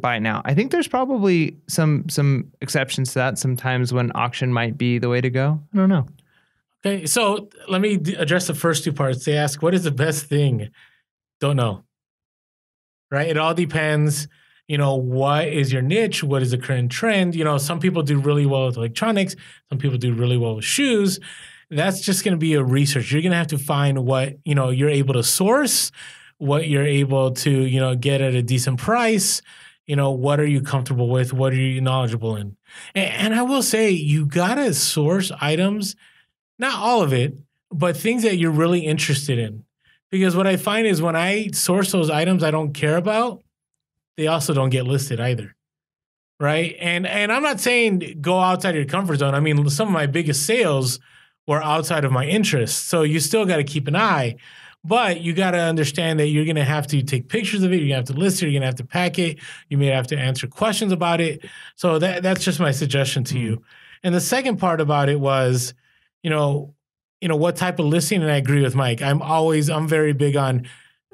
buy it now. I think there's probably some exceptions to that. Sometimes when auction might be the way to go. I don't know. Okay, so let me address the first 2 parts. They ask, what is the best thing? Don't know. Right? It all depends. What is your niche? What is the current trend? Some people do really well with electronics. Some people do really well with shoes. That's just going to be a research. You're going to have to find what, you're able to source, what you're able to, get at a decent price. What are you comfortable with? What are you knowledgeable in? And I will say, you got to source items, not all of it, but things that you're really interested in. Because what I find is when I source those items I don't care about, they also don't get listed either, right? And I'm not saying go outside your comfort zone. I mean, some of my biggest sales were outside of my interest. So you still got to keep an eye. But you got to understand that you're going to have to take pictures of it. You're going to have to list it. You're going to have to pack it. You may have to answer questions about it. So that's just my suggestion to you. And the second part about it was, what type of listing? And I agree with Mike. I'm very big on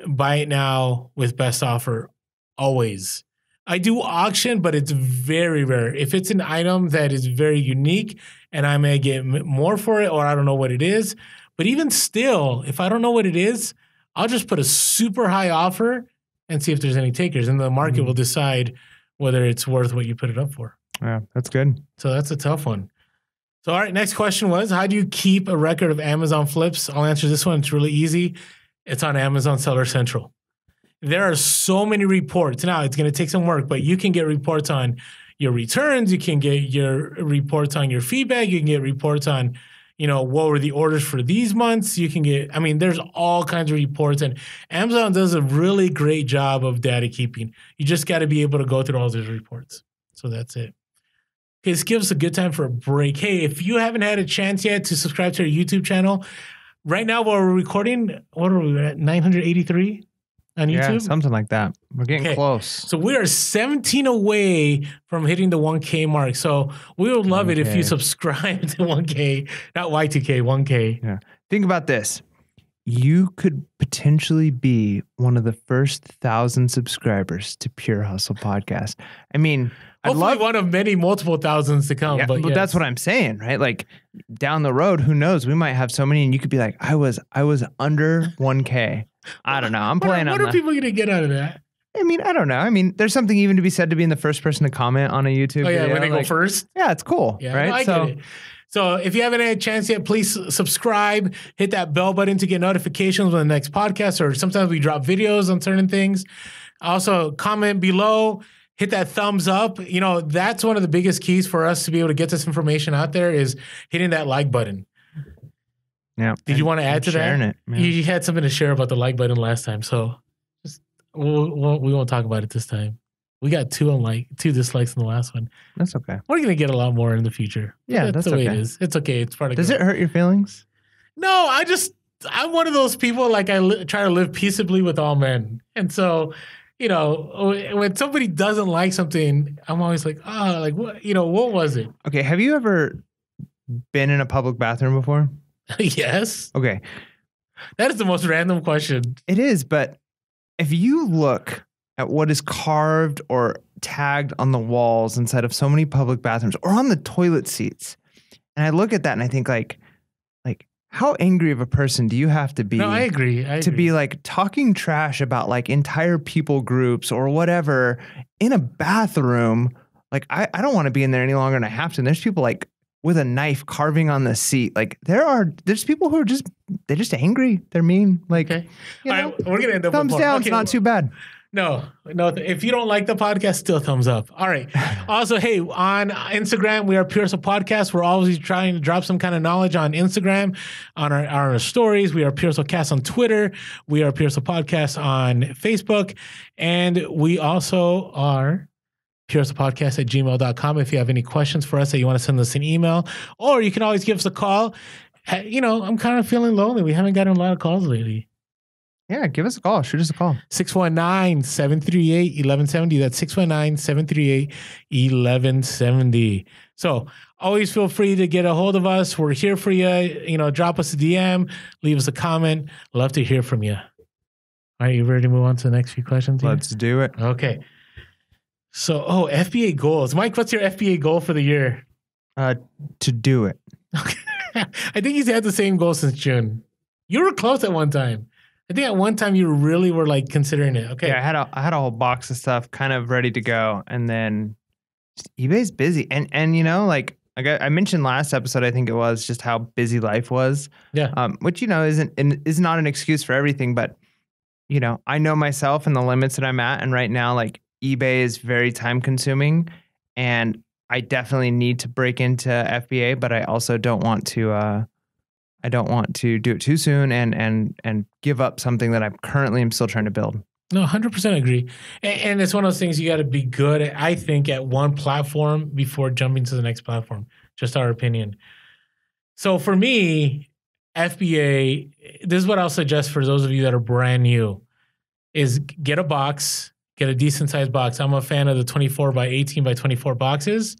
buy it now with best offer. Always. I do auction, but it's very rare. If it's an item that is very unique and I may get more for it or I don't know what it is, but even still, if I don't know what it is, I'll just put a super high offer and see if there's any takers. And the market will decide whether it's worth what you put it up for. Yeah, that's good. So that's a tough one. So, all right, next question was, how do you keep a record of Amazon flips? I'll answer this one. It's really easy. It's on Amazon Seller Central. There are so many reports. Now, it's going to take some work, but you can get reports on your returns. You can get your reports on your feedback. You can get reports on, what were the orders for these months. You can get, there's all kinds of reports. And Amazon does a really great job of data keeping. You just got to be able to go through all those reports. So that's it. Okay, this gives us a good time for a break. Hey, if you haven't had a chance yet to subscribe to our YouTube channel, right now while we're recording, what are we at, 983? On YouTube? Yeah, something like that. We're getting close. So we are 17 away from hitting the 1K mark. So we would love it if you subscribe to 1K, not Y2K, 1K. Yeah. Think about this. You could potentially be one of the first 1,000 subscribers to Pure Hustle Podcast. Hopefully one of many multiple thousands to come. Yeah, but that's what I'm saying, right? Like down the road, who knows? We might have so many, and you could be like, I was under 1K. I don't know. I'm playing on that. What are people going to get out of that? I don't know. There's something even to be said to being the first person to comment on a YouTube video. When they go first? Yeah, it's cool, right? I get it. So if you haven't had a chance yet, please subscribe, hit that bell button to get notifications when the next podcast, or sometimes we drop videos on certain things. Also, comment below, hit that thumbs up. That's one of the biggest keys for us to be able to get this information out there is hitting that like button. Yeah. Did you want to add to that? It, you had something to share about the like button last time, so we won't talk about it this time. We got 2 dislikes in the last one. That's okay. We're gonna get a lot more in the future. Yeah, that's the way it is. It's okay. It's part of. Does it hurt your feelings? No, I'm one of those people. Like try to live peaceably with all men, and so when somebody doesn't like something, I'm always like, what? What was it? Okay. Have you ever been in a public bathroom before? Yes. Okay. That is the most random question. It is, but if you look at what is carved or tagged on the walls inside of so many public bathrooms or on the toilet seats, and I look at that and I think like how angry of a person do you have to be? No, I agree. To be like talking trash about like entire people groups or whatever in a bathroom. Like I don't want to be in there any longer than I have to. And there's people like with a knife carving on the seat. Like there's people who are they're just angry. They're mean. Like, okay. You know, All right, we're gonna end up thumbs with down. okay, It's not too bad. No. If you don't like the podcast, still thumbs up. All right. Also, hey, on Instagram, we are Pure Hustle Podcast. We're always trying to drop some kind of knowledge on Instagram, on our stories. We are Pure Hustle Cast on Twitter. We are Pure Hustle Podcast on Facebook. And we also are purehustlepodcast@gmail.com. If you have any questions for us that you want to send us an email, or you can always give us a call. You know, I'm kind of feeling lonely. We haven't gotten a lot of calls lately. Yeah, give us a call. Shoot us a call. 619-738-1170. That's 619-738-1170. So always feel free to get a hold of us. We're here for you. You know, drop us a DM, leave us a comment. Love to hear from you. All right, you ready to move on to the next few questions here? Let's do it. Okay. So, FBA goals. Mike, what's your FBA goal for the year? To do it. Okay. I think he's had the same goal since June. You were close at one time. I think at one time you really were like considering it. Okay. Yeah, I had a whole box of stuff kind of ready to go, and then eBay's busy, and you know, like I mentioned last episode, I think it was just how busy life was. Yeah. Which you know is not an excuse for everything, but you know, I know myself and the limits that I'm at, and right now, like eBay is very time consuming, and I definitely need to break into FBA, but I also don't want to. I don't want to do it too soon and give up something that I currently am still trying to build. No, 100% agree. And it's one of those things you got to be good at, I think, at one platform before jumping to the next platform. Just our opinion. So for me, FBA, this is what I'll suggest for those of you that are brand new, is get a box, get a decent sized box. I'm a fan of the 24 by 18 by 24 boxes.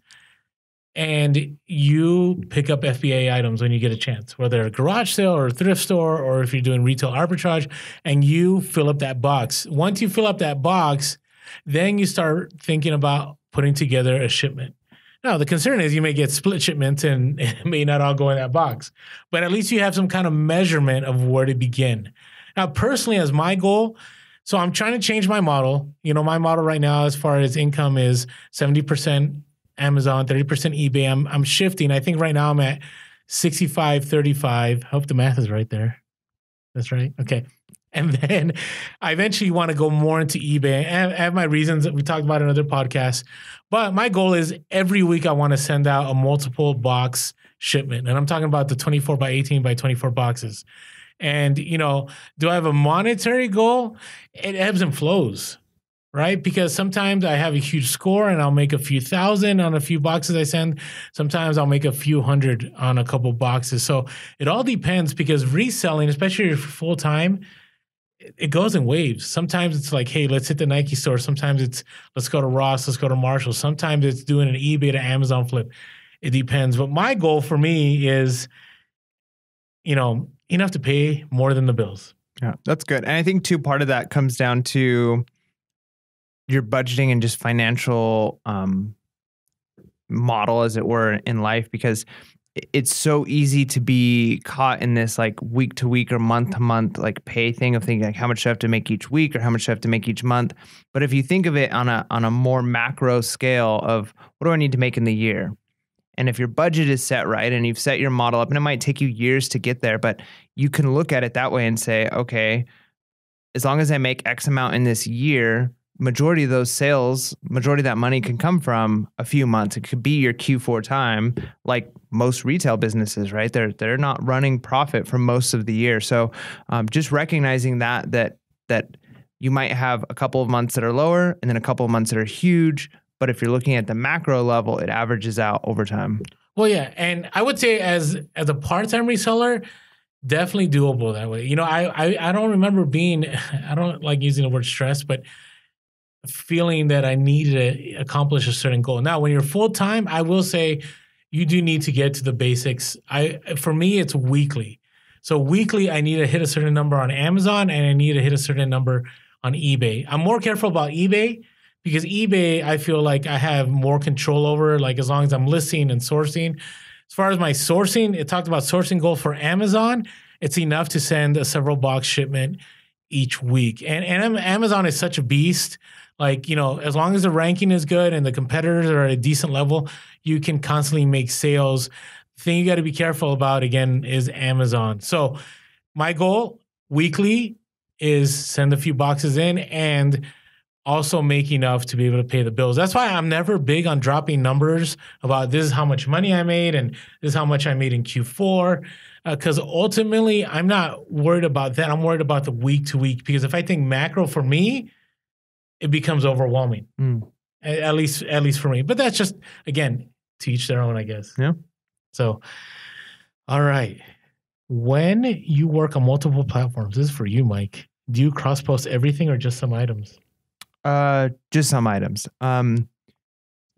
And you pick up FBA items when you get a chance, whether a garage sale or a thrift store, or if you're doing retail arbitrage, and you fill up that box. Once you fill up that box, then you start thinking about putting together a shipment. Now, the concern is you may get split shipments and it may not all go in that box, but at least you have some kind of measurement of where to begin. Now, personally, as my goal, so I'm trying to change my model. You know, my model right now, as far as income, is 70% Amazon, 30% eBay. I'm shifting. I think right now I'm at 65-35. I hope the math is right there. That's right. Okay. And then I eventually want to go more into eBay. I have my reasons that we talked about in other podcasts. But my goal is every week I want to send out a multiple box shipment. And I'm talking about the 24 by 18 by 24 boxes. And, you know, do I have a monetary goal? It ebbs and flows. Right? Because sometimes I have a huge score and I'll make a few thousand on a few boxes I send. Sometimes I'll make a few hundred on a couple boxes. So it all depends, because reselling, especially if you're full time, it goes in waves. Sometimes it's like, hey, let's hit the Nike store. Sometimes it's let's go to Ross, let's go to Marshall. Sometimes it's doing an eBay to Amazon flip. It depends. But my goal for me is, you know, enough to pay more than the bills. Yeah, that's good. And I think too, part of that comes down to your budgeting and just financial model, as it were, in life, because it's so easy to be caught in this like week to week or month to month like pay thing of thinking like how much do I have to make each week or how much do I have to make each month. But if you think of it on a more macro scale of what do I need to make in the year? And if your budget is set right and you've set your model up, and it might take you years to get there, but you can look at it that way and say, okay, as long as I make X amount in this year, majority of those sales, majority of that money can come from a few months. It could be your Q4 time, like most retail businesses, right? They're not running profit for most of the year. So just recognizing that you might have a couple of months that are lower and then a couple of months that are huge. But if you're looking at the macro level, it averages out over time. Well, yeah. And I would say as a part-time reseller, definitely doable that way. You know, I don't remember being, I don't like using the word stress, but feeling that I needed to accomplish a certain goal. Now, when you're full-time, I will say you do need to get to the basics. For me, it's weekly. So weekly, I need to hit a certain number on Amazon and I need to hit a certain number on eBay. I'm more careful about eBay because eBay, I feel like I have more control over, like as long as I'm listing and sourcing. As far as my sourcing, it talked about sourcing goal for Amazon. It's enough to send a several box shipment each week. And Amazon is such a beast. Like, as long as the ranking is good and the competitors are at a decent level, you can constantly make sales. The thing you got to be careful about, again, is Amazon. So my goal weekly is send a few boxes in and also make enough to be able to pay the bills. That's why I'm never big on dropping numbers about this is how much money I made and this is how much I made in Q4. Because ultimately, I'm not worried about that. I'm worried about the week to week. Because if I think macro for me, it becomes overwhelming. At least for me. But that's just, again, to each their own, I guess. Yeah. So, all right. When you work on multiple platforms, this is for you, Mike. Do you cross-post everything or just some items? Just some items. And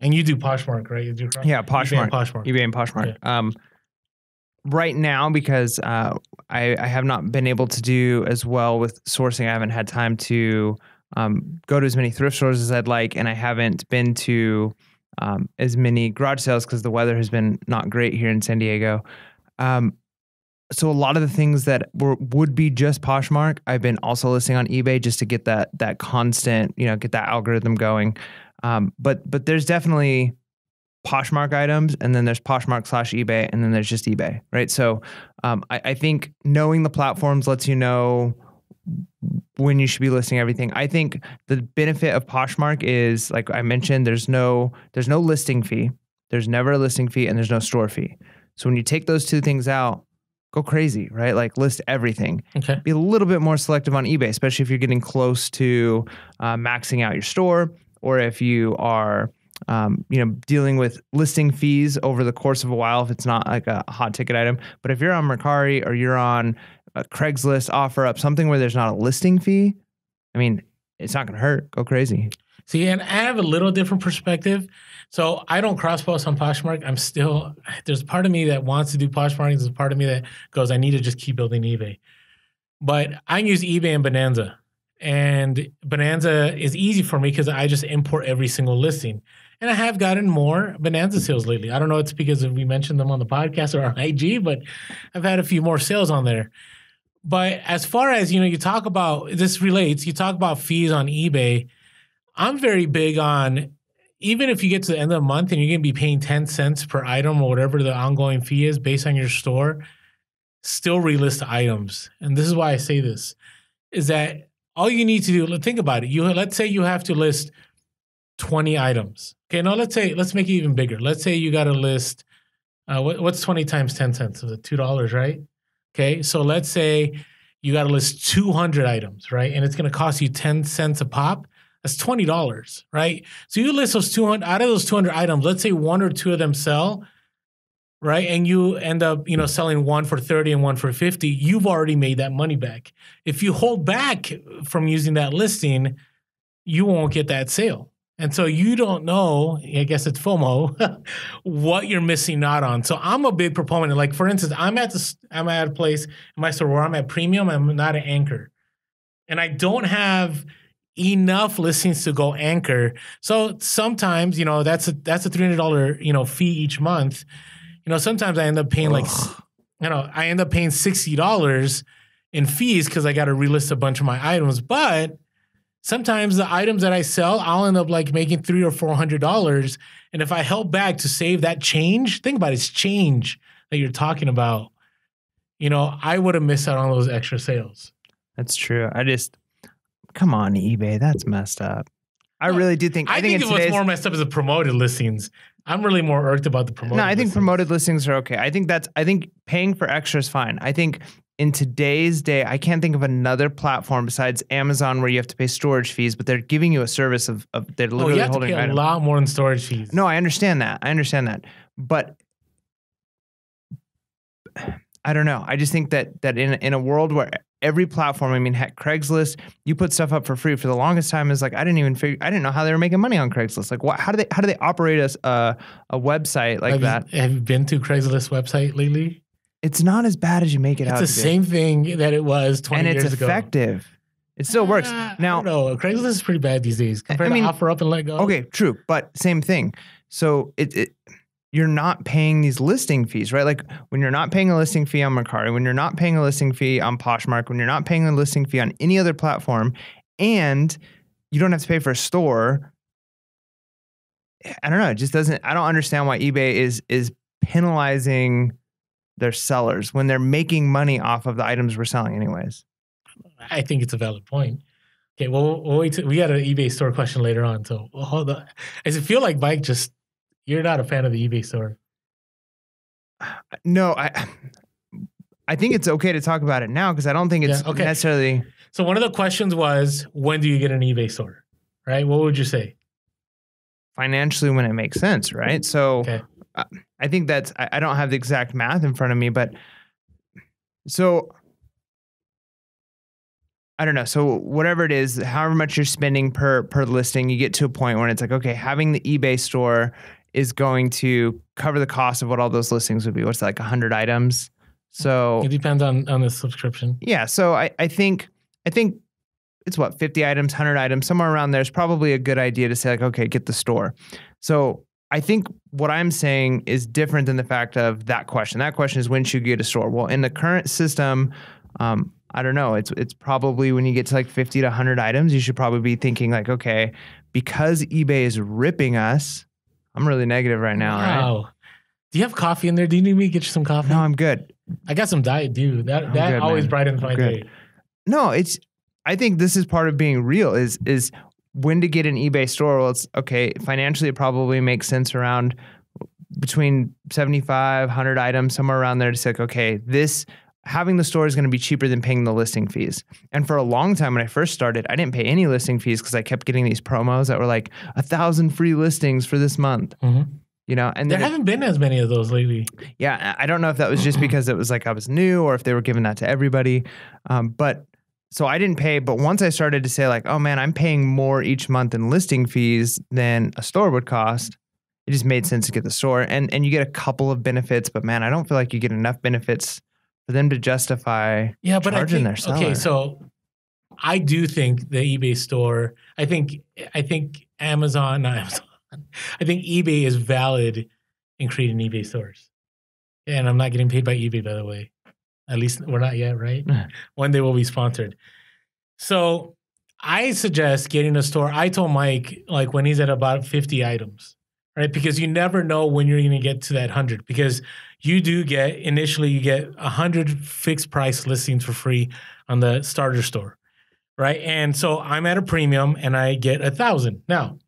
you do Poshmark, right? You do Poshmark. eBay and Poshmark. Yeah. Right now, because I have not been able to do as well with sourcing, I haven't had time to go to as many thrift stores as I'd like, and I haven't been to as many garage sales because the weather has been not great here in San Diego. So a lot of the things that would be just Poshmark, I've been also listing on eBay just to get that constant, get that algorithm going. But there's definitely Poshmark items, and then there's Poshmark / eBay, and then there's just eBay, right? So I think knowing the platforms lets you know when you should be listing everything. I think the benefit of Poshmark is, like I mentioned, there's no listing fee, there's never a listing fee, and there's no store fee. So when you take those two things out, go crazy, right? Like list everything. Okay. Be a little bit more selective on eBay, especially if you're getting close to maxing out your store, or if you are dealing with listing fees over the course of a while, if it's not like a hot ticket item. But if you're on Mercari or you're on a Craigslist, OfferUp, something where there's not a listing fee, I mean, it's not going to hurt. Go crazy. See, and I have a little different perspective. So I don't cross-post on Poshmark. There's part of me that wants to do Poshmark. There's a part of me that goes, I need to just keep building eBay. But I use eBay and Bonanza. And Bonanza is easy for me because I just import every single listing. And I have gotten more Bonanza sales lately. I don't know if it's because we mentioned them on the podcast or on IG, but I've had a few more sales on there. But as far as, you talk about, this relates, you talk about fees on eBay. I'm very big on, even if you get to the end of the month and you're going to be paying 10 cents per item or whatever the ongoing fee is based on your store, still relist items. And this is why I say this, is that all you need to do, think about it. Let's say you have to list 20 items. Okay, no, let's make it even bigger. Let's say you got to list, what's 20 times 10 cents? Is it $2, right? Okay, so let's say you got to list 200 items, right? And it's going to cost you 10 cents a pop. That's $20, right? So you list those 200, out of those 200 items, let's say one or two of them sell, right? And you end up, selling one for 30 and one for 50. You've already made that money back. If you hold back from using that listing, you won't get that sale. And so you don't know, I guess it's FOMO, what you're missing out on. So I'm a big proponent. Like, for instance, I'm at a place in my store where I'm at premium. I'm not an anchor. And I don't have enough listings to go anchor. So sometimes, that's a $300, fee each month. Sometimes I end up paying I end up paying $60 in fees because I got to relist a bunch of my items. But sometimes the items that I sell, I'll end up making $300 or $400. And if I held back to save that change, think about it, it's change that you're talking about. I would have missed out on those extra sales. That's true. Come on, eBay. That's messed up. I really do think. I think what's more messed up is the promoted listings. I'm really more irked about the promoted. No, I think listings. Promoted listings are okay. I think paying for extra is fine. I think in today's day, I can't think of another platform besides Amazon where you have to pay storage fees, but they're giving you a service of they're literally you have holding to pay a lot more in storage fees. No, I understand that. But I don't know. I just think that in a world where every platform, I mean, heck, Craigslist, you put stuff up for free for the longest time. Is like I didn't know how they were making money on Craigslist. Like, how do they operate a website like that? Have you been to Craigslist website lately? It's not as bad as you make it out to be. It's the same thing that it was 20 years ago. And it's effective. It still works. Now, I don't know. Craigslist is pretty bad these days compared to offer up and let go. Okay, true. But same thing. So you're not paying these listing fees, right? Like when you're not paying a listing fee on Mercari, when you're not paying a listing fee on Poshmark, when you're not paying a listing fee on any other platform, and you don't have to pay for a store. I don't know. It just doesn't, I don't understand why eBay is penalizing their sellers when they're making money off of the items we're selling anyways. I think it's a valid point. Okay, well, we'll wait we got an eBay store question later on. So hold on. Does it feel like, Mike, you're not a fan of the eBay store? No, I think it's okay to talk about it now because I don't think it's necessarily. So one of the questions was, when do you get an eBay store? Right? What would you say? Financially, when it makes sense, right? So I think that's, I don't have the exact math in front of me, but so I don't know. So whatever it is, however much you're spending per listing, you get to a point when it's like, okay, having the eBay store is going to cover the cost of what all those listings would be. What's that, like 100 items? So it depends on the subscription. Yeah. So I think it's what, 50 items, 100 items, somewhere around there is probably a good idea to say like, okay, get the store. So I think what I'm saying is different than the fact of that question. That question is, when should you get a store? Well, in the current system, I don't know. It's probably when you get to like 50 to 100 items, you should probably be thinking like, okay, because eBay is ripping us. I'm really negative right now, right? Do you have coffee in there? Do you need me to get you some coffee? No, I'm good. I got some Diet Dew. That good, always brightens my day. No, I think this is part of being real is when to get an eBay store. Well, it's okay. Financially, it probably makes sense around between 75, 100 items, somewhere around there to say, like, okay, having the store is going to be cheaper than paying the listing fees. And for a long time, when I first started, I didn't pay any listing fees because I kept getting these promos that were like 1,000 free listings for this month. Mm-hmm. You know, and there haven't been as many of those lately. Yeah, I don't know if that was just because it was like I was new or if they were giving that to everybody. But so I didn't pay. But once I started to say like, oh man, I'm paying more each month in listing fees than a store would cost, it just made sense to get the store. And you get a couple of benefits, but man, I don't feel like you get enough benefits for them to justify charging their seller. Okay, so I do think the eBay store, I think Amazon, not Amazon, I think eBay is valid in creating eBay stores. And I'm not getting paid by eBay, by the way. At least we're not yet, right? One day we'll be sponsored. So I suggest getting a store. I told Mike, like when he's at about 50 items, right? Because you never know when you're going to get to that 100. Because you do initially you get 100 fixed price listings for free on the starter store, right? And so I'm at a premium and I get 1,000. Now,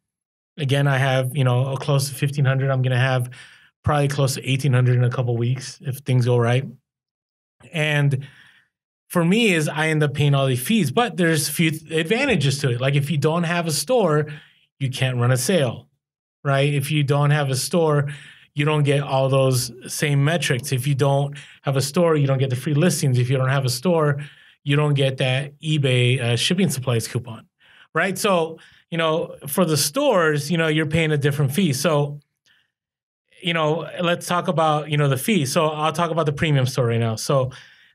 again, I have, close to 1,500. I'm going to have probably close to 1,800 in a couple of weeks if things go right. And for me is I end up paying all these fees, but there's a few advantages to it. Like if you don't have a store, you can't run a sale, right? If you don't have a store, you don't get all those same metrics. If you don't have a store, you don't get the free listings. If you don't have a store, you don't get that eBay shipping supplies coupon, right? So, for the stores, you're paying a different fee. So, let's talk about, the fee. So I'll talk about the premium store right now. So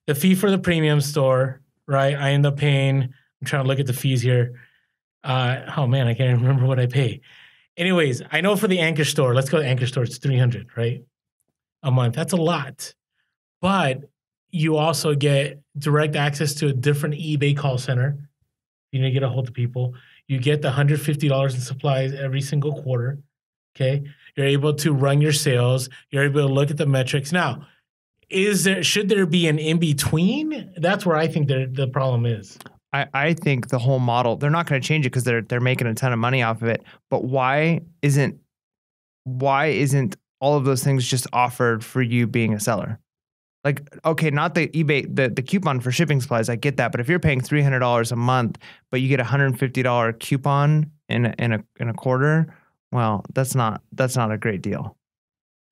the fee for the premium store, right? I end up paying, I'm trying to look at the fees here. Oh man, I can't even remember what I pay. Anyways, I know for the Anchor store, let's go to Anchor store, it's $300, right? A month. That's a lot. But you also get direct access to a different eBay call center. You need to get a hold of people. You get the $150 in supplies every single quarter. Okay. You're able to run your sales. You're able to look at the metrics. Now, should there be an in-between? That's where I think the problem is. I think the whole model, they're not going to change it because they're making a ton of money off of it. But why isn't all of those things just offered for you being a seller? Like, okay, not the eBay, the coupon for shipping supplies, I get that. But if you're paying $300 a month, but you get a $150 coupon in a quarter, well, that's not a great deal.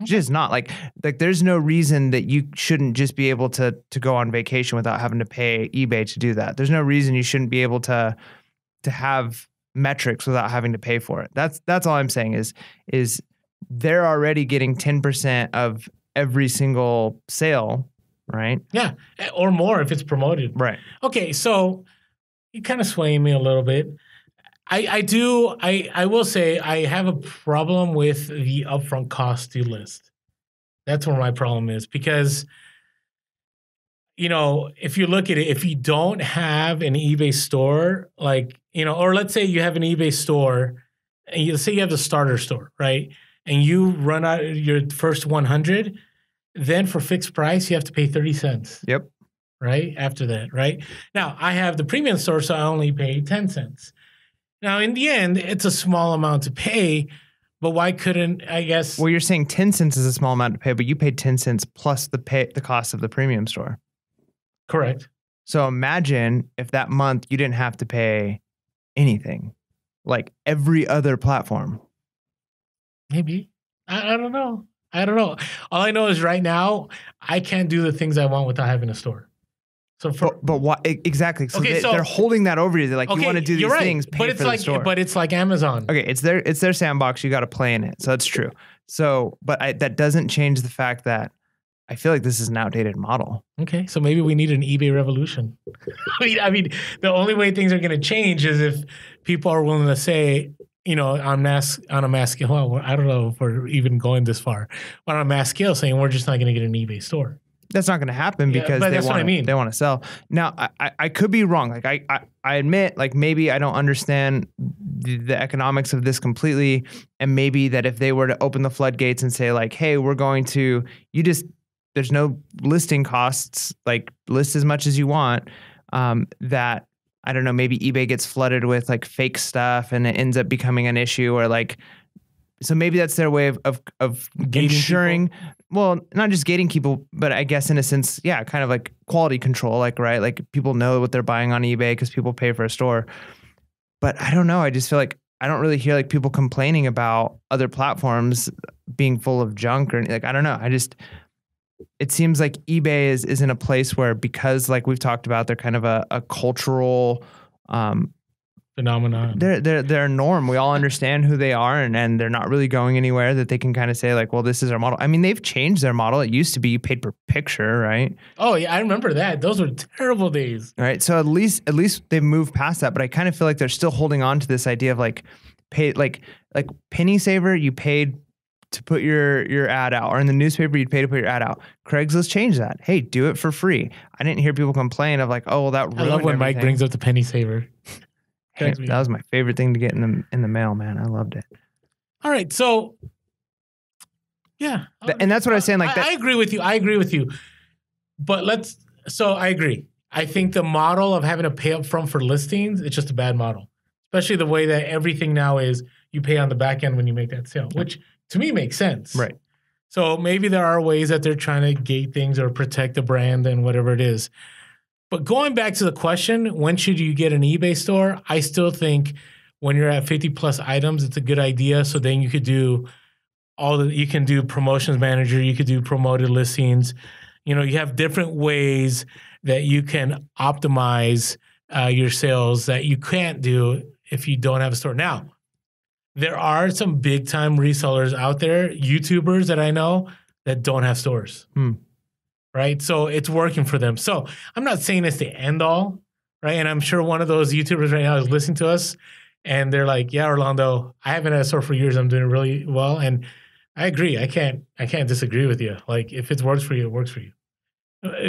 It's just not like there's no reason that you shouldn't just be able to go on vacation without having to pay eBay to do that. There's no reason you shouldn't be able to have metrics without having to pay for it. That's all I'm saying is they're already getting 10% of every single sale right? Yeah, or more if it's promoted. Right. Okay, so you kind of swaying me a little bit. I will say I have a problem with the upfront cost to list. That's where my problem is because, if you look at it, if you don't have an eBay store, or let's say you have an eBay store and let's say you have the starter store, right? And you run out your first 100, then for fixed price, you have to pay 30 cents. Yep. Right? After that, right? Now, I have the premium store, so I only pay 10 cents. Now, in the end, it's a small amount to pay, but why couldn't, I guess... Well, you're saying 10 cents is a small amount to pay, but you paid 10 cents plus the cost of the premium store. Correct. So imagine if that month you didn't have to pay anything, like every other platform. Maybe. I don't know. All I know is right now, I can't do the things I want without having a store. So but what exactly? So, they're holding that over you. They're like, you want to do these things, pay for the store. But it's like Amazon. Okay, it's their sandbox. You got to play in it. So that's true. So, but that doesn't change the fact that I feel like this is an outdated model. Okay, so maybe we need an eBay revolution. I mean, the only way things are going to change is if people are willing to say, on a mass scale. Well, I don't know if we're even going this far, but on a mass scale, saying we're just not going to get an eBay store. That's not going to happen because they want to sell. Now, I could be wrong. Like I admit, like maybe I don't understand the economics of this completely, and maybe that if they were to open the floodgates and say like, hey, we're going to there's no listing costs, like list as much as you want, that I don't know, maybe eBay gets flooded with like fake stuff and it ends up becoming an issue, or like, so maybe that's their way of ensuring, well, not just gating people, but I guess in a sense, yeah, kind of like quality control, like, right? Like people know what they're buying on eBay because people pay for a store. But I don't know. I just feel like I don't really hear like people complaining about other platforms being full of junk or like, I don't know. It seems like eBay is in a place where, because like we've talked about, they're kind of a cultural phenomenon. They're a norm. We all understand who they are, and they're not really going anywhere, that they can kind of say like, well, this is our model. I mean, they've changed their model. It used to be you paid per picture, right? Oh yeah, I remember that. Those were terrible days. Right. So at least they've moved past that, but I kind of feel like they're still holding on to this idea of like pay like Penny Saver, you paid to put your ad out, or in the newspaper you'd pay to put your ad out. Craigslist changed that. Hey, do it for free. I didn't hear people complain of like, oh, well, that ruined I love when everything. Mike brings up the Penny Saver. Hey, that was my favorite thing to get in the mail, man. I loved it. All right, so yeah, and that's what I was saying. Like I agree with you. But I agree. I think the model of having to pay up front for listings, it's just a bad model. Especially the way that everything now is you pay on the back end when you make that sale, which to me makes sense. Right. So maybe there are ways that they're trying to gate things or protect the brand and whatever it is. But going back to the question, when should you get an eBay store? I still think when you're at 50 plus items, it's a good idea. So then you could do you can do promotions manager, you could do promoted listings. You have different ways that you can optimize your sales that you can't do if you don't have a store. Now, there are some big time resellers out there, YouTubers that I know that don't have stores. Right? So it's working for them. So I'm not saying it's the end all, right? And I'm sure one of those YouTubers right now is listening to us and they're like, yeah, Orlando, I haven't had a store for years. I'm doing really well. And I agree. I can't disagree with you. Like if it works for you, it works for you.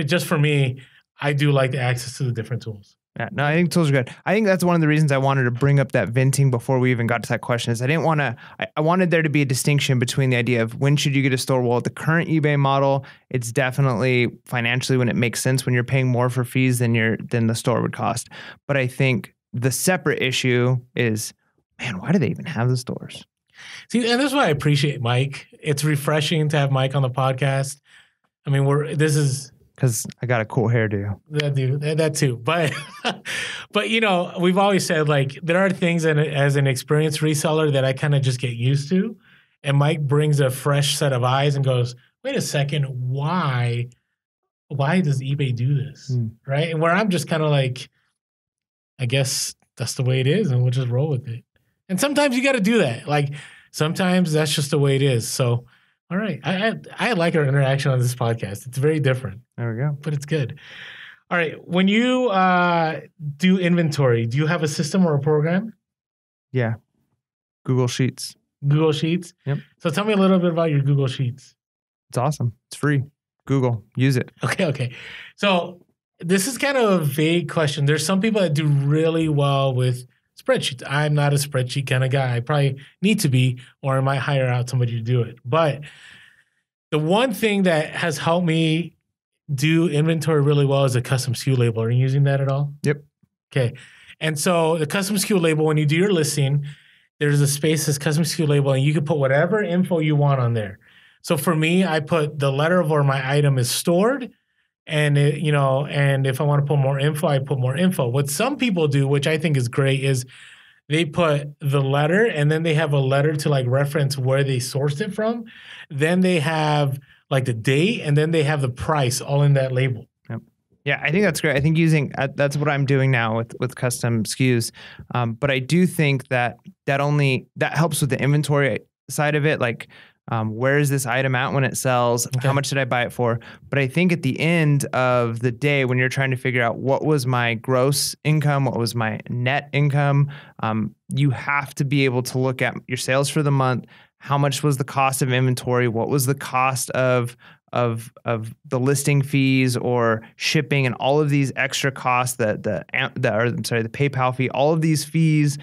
Just for me, I do like the access to the different tools. Yeah, no, I think tools are good. I think that's one of the reasons I wanted to bring up that venting before we even got to that question is I didn't want to, I wanted there to be a distinction between the idea of when should you get a store? Well, the current eBay model, it's definitely financially when it makes sense when you're paying more for fees than the store would cost. But I think the separate issue is, man, why do they even have the stores? See, and that's why I appreciate Mike. It's refreshing to have Mike on the podcast. I mean, because I got a cool hairdo. That too. But we've always said like there are things as an experienced reseller that I kind of just get used to. And Mike brings a fresh set of eyes and goes, wait a second, why does eBay do this? Right? And where I'm just kind of like, I guess that's the way it is and we'll just roll with it. And sometimes you got to do that. Like sometimes that's just the way it is. So All right. I like our interaction on this podcast. It's very different, There we go. but it's good. All right. When you do inventory, do you have a system or a program? Yeah. Google Sheets. Google Sheets? Yep. So tell me a little bit about your Google Sheets. It's awesome. It's free. Google, use it. Okay. So this is kind of a vague question. There's some people that do really well with spreadsheets. I'm not a spreadsheet kind of guy. I probably need to be, or I might hire out somebody to do it. But the one thing that has helped me do inventory really well is a custom SKU label. Are you using that at all? Yep. Okay. And so the custom SKU label, when you do your listing, there's a space that's custom SKU label, and you can put whatever info you want on there. So for me, I put the letter of where my item is stored, and and if I want to put more info, I put more info. What some people do, which I think is great, is they put the letter, and then they have a letter to like reference where they sourced it from. Then they have like the date, and then they have the price all in that label. Yep. Yeah, I think that's great. I think using that's what I'm doing now with custom SKUs. But I do think that helps with the inventory side of it. Like, where is this item at when it sells? Okay. How much did I buy it for? But I think at the end of the day, when you're trying to figure out what was my gross income, what was my net income, you have to be able to look at your sales for the month. How much was the cost of inventory? What was the cost of the listing fees or shipping and all of these extra costs, the PayPal fee, all of these fees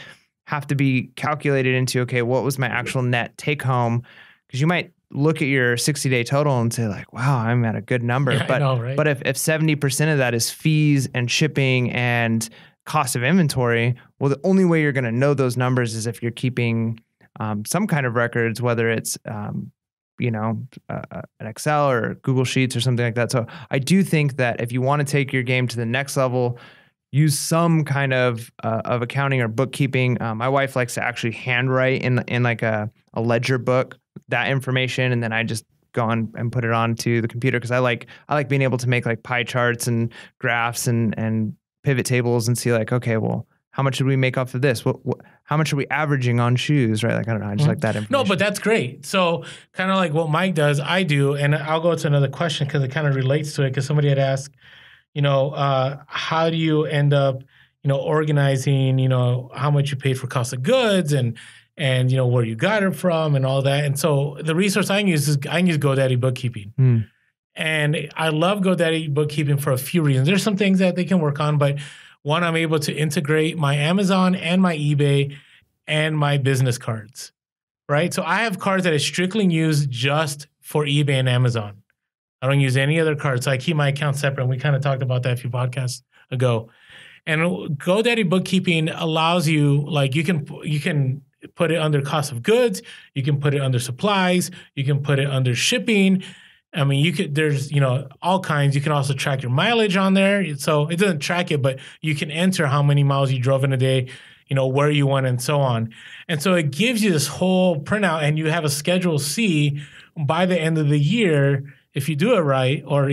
have to be calculated into, okay, what was my actual net take home? Because you might look at your 60-day total and say like, wow, I'm at a good number. Yeah, but, I know, right? But if 70% of that is fees and shipping and cost of inventory, well, the only way you're going to know those numbers is if you're keeping some kind of records, whether it's an Excel or Google Sheets or something like that. So I do think that if you want to take your game to the next level, use some kind of accounting or bookkeeping. My wife likes to actually handwrite in like a ledger book that information, and then I just go on and put it onto the computer because I like being able to make like pie charts and graphs and pivot tables and see like, okay, well, how much did we make off of this? How much are we averaging on shoes, right? Like, I don't know. I just like that information. No, but that's great. So kind of like what Mike does, I do, and I'll go to another question because it kind of relates to it because somebody had asked, how do you end up, organizing, how much you paid for cost of goods and where you got it from and all that. And so the resource I use is GoDaddy Bookkeeping. And I love GoDaddy Bookkeeping for a few reasons. There's some things that they can work on, but one, I'm able to integrate my Amazon and my eBay and my business cards, right? So I have cards that I strictly use just for eBay and Amazon. I don't use any other cards. So I keep my account separate. And we kind of talked about that a few podcasts ago. And GoDaddy Bookkeeping allows you, like, you can put it under cost of goods. You can put it under supplies. You can put it under shipping. I mean, there's, all kinds. You can also track your mileage on there. So it doesn't track it, but you can enter how many miles you drove in a day, where you went and so on. And so it gives you this whole printout, and you have a Schedule C by the end of the year, if you do it right, or,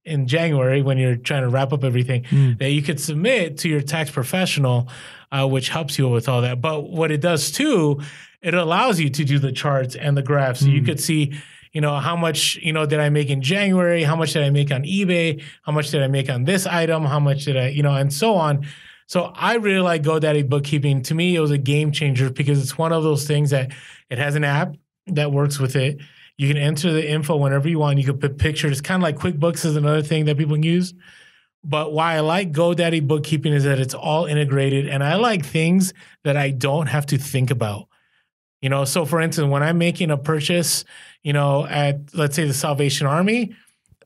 in January when you're trying to wrap up everything, that you could submit to your tax professional, which helps you with all that. But what it does too, it allows you to do the charts and the graphs. So you could see, how much, did I make in January? How much did I make on eBay? How much did I make on this item? How much did I, and so on. So I really like GoDaddy Bookkeeping. To me, it was a game changer because it's one of those things that it has an app that works with it. You can enter the info whenever you want. You can put pictures. Kind of like QuickBooks is another thing that people use. But why I like GoDaddy Bookkeeping is that it's all integrated, and I like things that I don't have to think about. So for instance, when I'm making a purchase, at, let's say, the Salvation Army,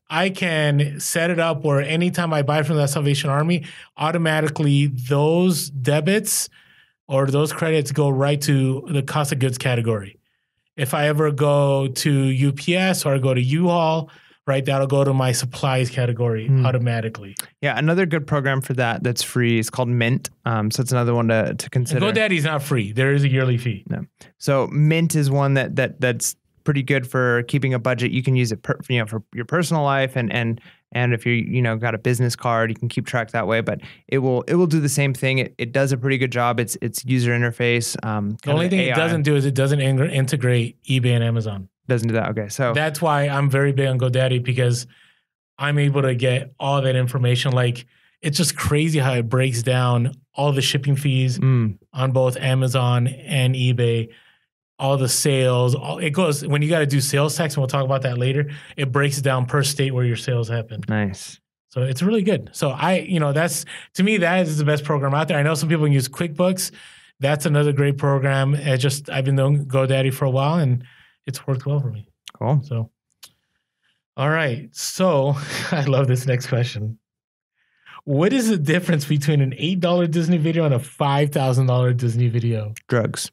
I can set it up where anytime I buy from that Salvation Army, automatically those debits or those credits go right to the cost of goods category. If I ever go to UPS or I go to U-Haul, right, that'll go to my supplies category automatically. Yeah, another good program for that's free is called Mint. So it's another one to consider. And GoDaddy's not free. There is a yearly fee. No. So Mint is one that's pretty good for keeping a budget. You can use it for your personal life and if you got a business card, you can keep track that way. But it will do the same thing. It does a pretty good job. Its user interface. The only thing AI. It doesn't do is it doesn't integrate eBay and Amazon. Doesn't do that. Okay. So that's why I'm very big on GoDaddy, because I'm able to get all that information. Like, it's just crazy how it breaks down all the shipping fees on both Amazon and eBay, all the sales. It goes, when you got to do sales tax, and we'll talk about that later, it breaks it down per state where your sales happen. Nice. So it's really good. So that's, to me, that is the best program out there. I know some people use QuickBooks. That's another great program. I've been doing GoDaddy for a while, and it's worked well for me. Cool. So, all right. So I love this next question. What is the difference between an $8 Disney video and a $5,000 Disney video? Drugs.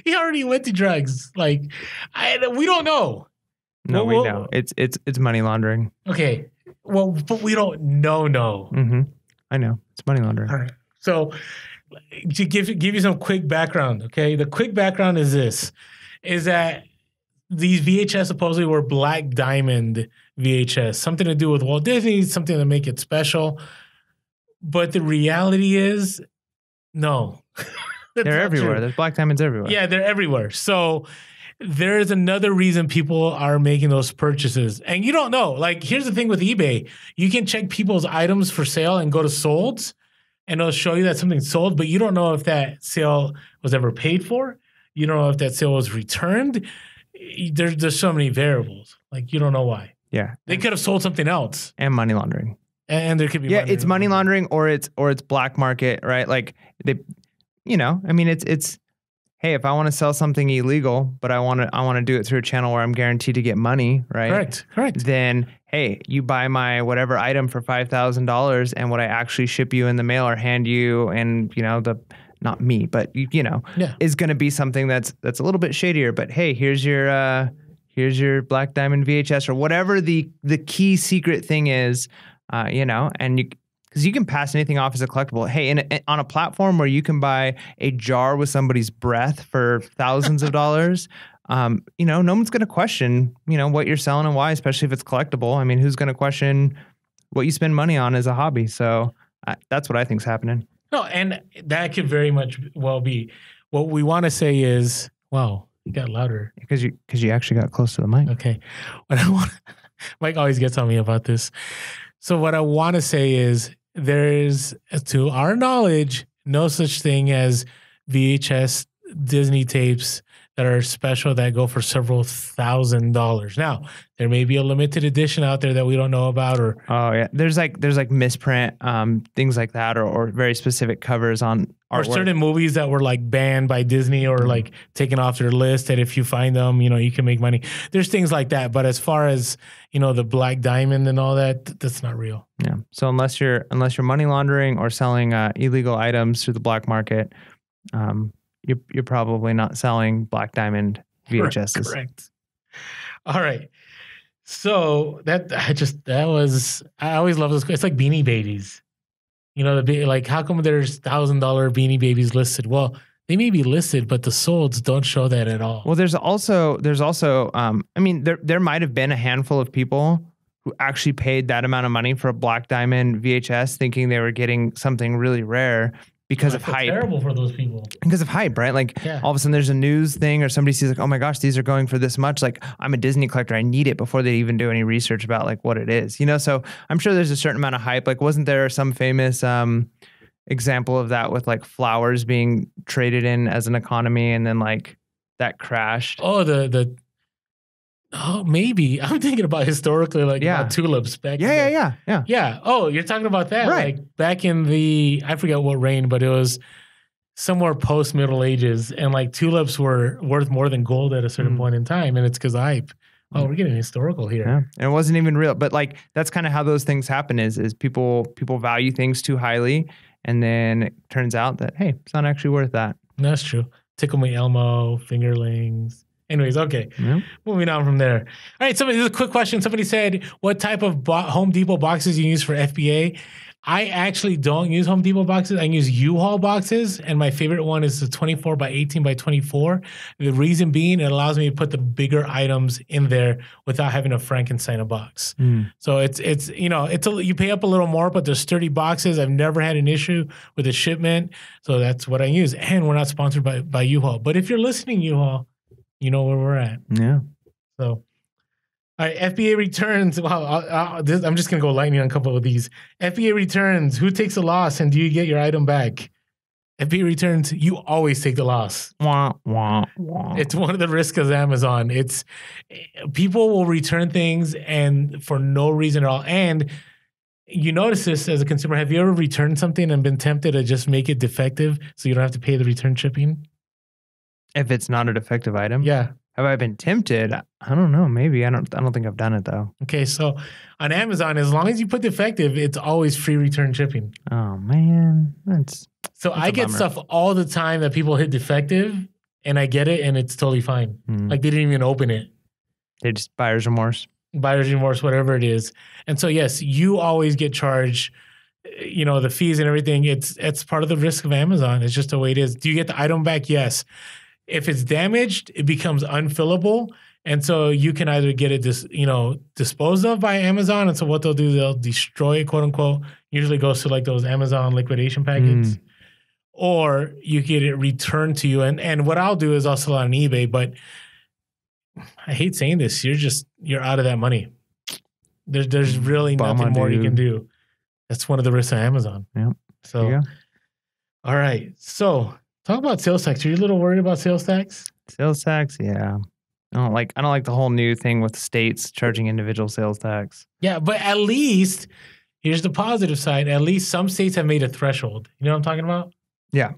He already went to drugs. Like, we don't know. No, we know. It's money laundering. Okay. Well, but we don't know. Mm-hmm. I know. It's money laundering. All right. So to give you some quick background, okay? The quick background is this, is that these VHS supposedly were Black Diamond VHS, something to do with Walt Disney, something to make it special. But the reality is, no. They're everywhere. True. There's Black Diamonds everywhere. Yeah, they're everywhere. So there is another reason people are making those purchases. And you don't know. Like, here's the thing with eBay. You can check people's items for sale and go to solds, and it'll show you that something's sold, but you don't know if that sale was ever paid for. You don't know if that sale was returned. There's so many variables. Like, you don't know why. Yeah. They could have sold something else. And money laundering. And there could be it's money laundering, or it's black market, right? Like, they, I mean, it's hey, if I want to sell something illegal, but I want to do it through a channel where I'm guaranteed to get money, right? Correct. Then, hey, you buy my whatever item for $5,000, and what I actually ship you in the mail or hand you, and not me, but is going to be something that's a little bit shadier. But hey, here's your Black Diamond VHS, or whatever the key secret thing is, and because you can pass anything off as a collectible. Hey, on a platform where you can buy a jar with somebody's breath for thousands of dollars, no one's going to question, what you're selling and why, especially if it's collectible. I mean, who's going to question what you spend money on as a hobby? So that's what I think's happening. No, and that could very much well be. What we want to say is, wow, you got louder. Because you actually got close to the mic. Okay. Mike always gets on me about this. So what I want to say is, there's, to our knowledge, no such thing as VHS Disney tapes that are special that go for several $1,000s. Now, there may be a limited edition out there that we don't know about, or there's like misprint, things like that, or very specific covers on artwork. Or certain movies that were like banned by Disney or like taken off their list, that if you find them, you can make money. There's things like that, but as far as the Black Diamond and all that, that's not real. Yeah. So unless you're money laundering or selling illegal items through the black market, you're probably not selling Black Diamond VHSs. Correct. All right. So I always love those. It's like Beanie Babies. Like, how come there's $1,000 Beanie Babies listed? Well, they may be listed, but the solds don't show that at all. Well, there's also there might have been a handful of people who actually paid that amount of money for a Black Diamond VHS, thinking they were getting something really rare. Because of hype. Terrible for those people. Because of hype, right? Like, all of a sudden there's a news thing, or somebody sees like, oh my gosh, these are going for this much. Like, I'm a Disney collector, I need it, before they even do any research about like what it is. So I'm sure there's a certain amount of hype. Like, wasn't there some famous example of that with like flowers being traded in as an economy, and then like that crashed? Oh, maybe. I'm thinking about historically, like about tulips back. Yeah. Oh, you're talking about that, right? Like back in I forget what reign, but it was somewhere post Middle Ages, and like tulips were worth more than gold at a certain point in time, and it's because of hype. Oh, we're getting historical here. Yeah. And it wasn't even real, but like that's kind of how those things happen. Is people value things too highly, and then it turns out that hey, it's not actually worth that. That's true. Tickle Me Elmo, fingerlings. Anyways, okay. Yep. Moving on from there. All right, this is a quick question. Somebody said, what type of Home Depot boxes you use for FBA? I actually don't use Home Depot boxes. I use U-Haul boxes, and my favorite one is the 24 by 18 by 24. The reason being, it allows me to put the bigger items in there without having to Frankenstein a box. So it's you pay up a little more, but they're sturdy boxes. I've never had an issue with the shipment, so that's what I use. And we're not sponsored by U-Haul. But if you're listening, U-Haul, You know where we're at. Yeah. So, all right, FBA returns. Wow, I'm just going to go lightning on a couple of these. FBA returns. Who takes the loss and do you get your item back? FBA returns, you always take the loss. Wah, wah, wah. It's one of the risks of Amazon. It's people will return things and for no reason at all. And you notice this as a consumer. Have you ever returned something and been tempted to just make it defective so you don't have to pay the return shipping? If it's not a defective item? Yeah. Have I been tempted? I don't know. Maybe. I don't think I've done it though. Okay, so on Amazon, as long as you put defective, it's always free return shipping. Oh man. That's I get stuff all the time that people hit defective and I get it and it's totally fine. Like they didn't even open it. They just buyer's remorse. Buyer's remorse, whatever it is. And so yes, you always get charged, the fees and everything. It's part of the risk of Amazon. It's just the way it is. Do you get the item back? Yes. If it's damaged, it becomes unfillable. And so you can either get it disposed of by Amazon. And so what they'll do, they'll destroy it, quote unquote. Usually goes to like those Amazon liquidation packets. Or you get it returned to you. And what I'll do is I'll sell it on eBay, but I hate saying this. You're out of that money. There's really nothing more you can do. That's one of the risks of Amazon. Yeah. So, all right. So talk about sales tax. Are you a little worried about sales tax? Sales tax, yeah. I don't like the whole new thing with states charging individual sales tax. Yeah, but at least here's the positive side. At least some states have made a threshold. You know what I'm talking about? Yeah.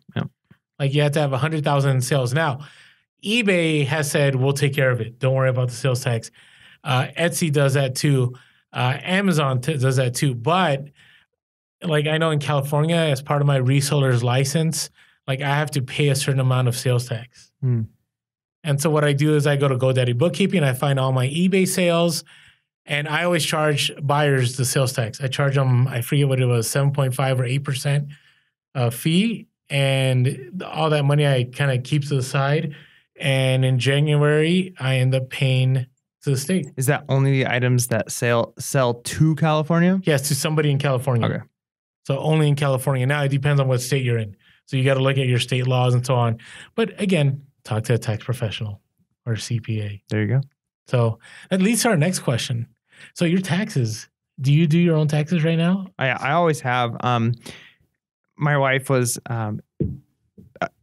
Like you have to have 100,000 in sales. Now, eBay has said we'll take care of it. Don't worry about the sales tax. Etsy does that too. Amazon does that too. But like I know in California, as part of my reseller's license, like I have to pay a certain amount of sales tax. And so what I do is I go to GoDaddy Bookkeeping, I find all my eBay sales, and I always charge buyers the sales tax. I charge them, I forget what it was, 7.5 or 8% fee, and all that money I kind of keep to the side. And in January, I end up paying to the state. Is that only the items that sell to California? Yes, to somebody in California. Okay. So only in California. Now it depends on what state you're in. So you got to look at your state laws and so on. But again, talk to a tax professional or a CPA. There you go. So that leads to our next question. So your taxes, do you do your own taxes right now? I always have. My wife was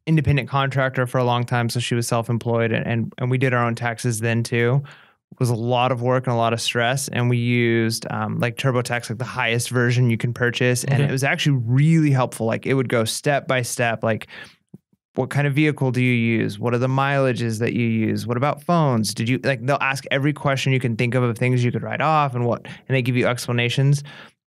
independent contractor for a long time, so she was self-employed, and we did our own taxes then too. It was a lot of work and a lot of stress, and we used like TurboTax, like the highest version you can purchase, and it was actually really helpful. Like it would go step by step, like what kind of vehicle do you use? What are the mileages that you use? What about phones? Did you they'll ask every question you can think of things you could write off and they give you explanations.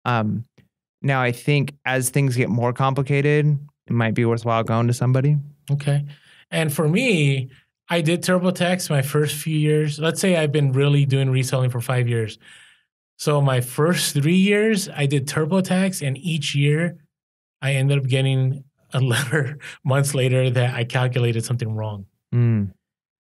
Now I think as things get more complicated, it might be worthwhile going to somebody. Okay. And for me, I did TurboTax my first few years. Let's say I've been really doing reselling for 5 years. So my first 3 years, I did TurboTax, and each year I ended up getting a letter months later that I calculated something wrong.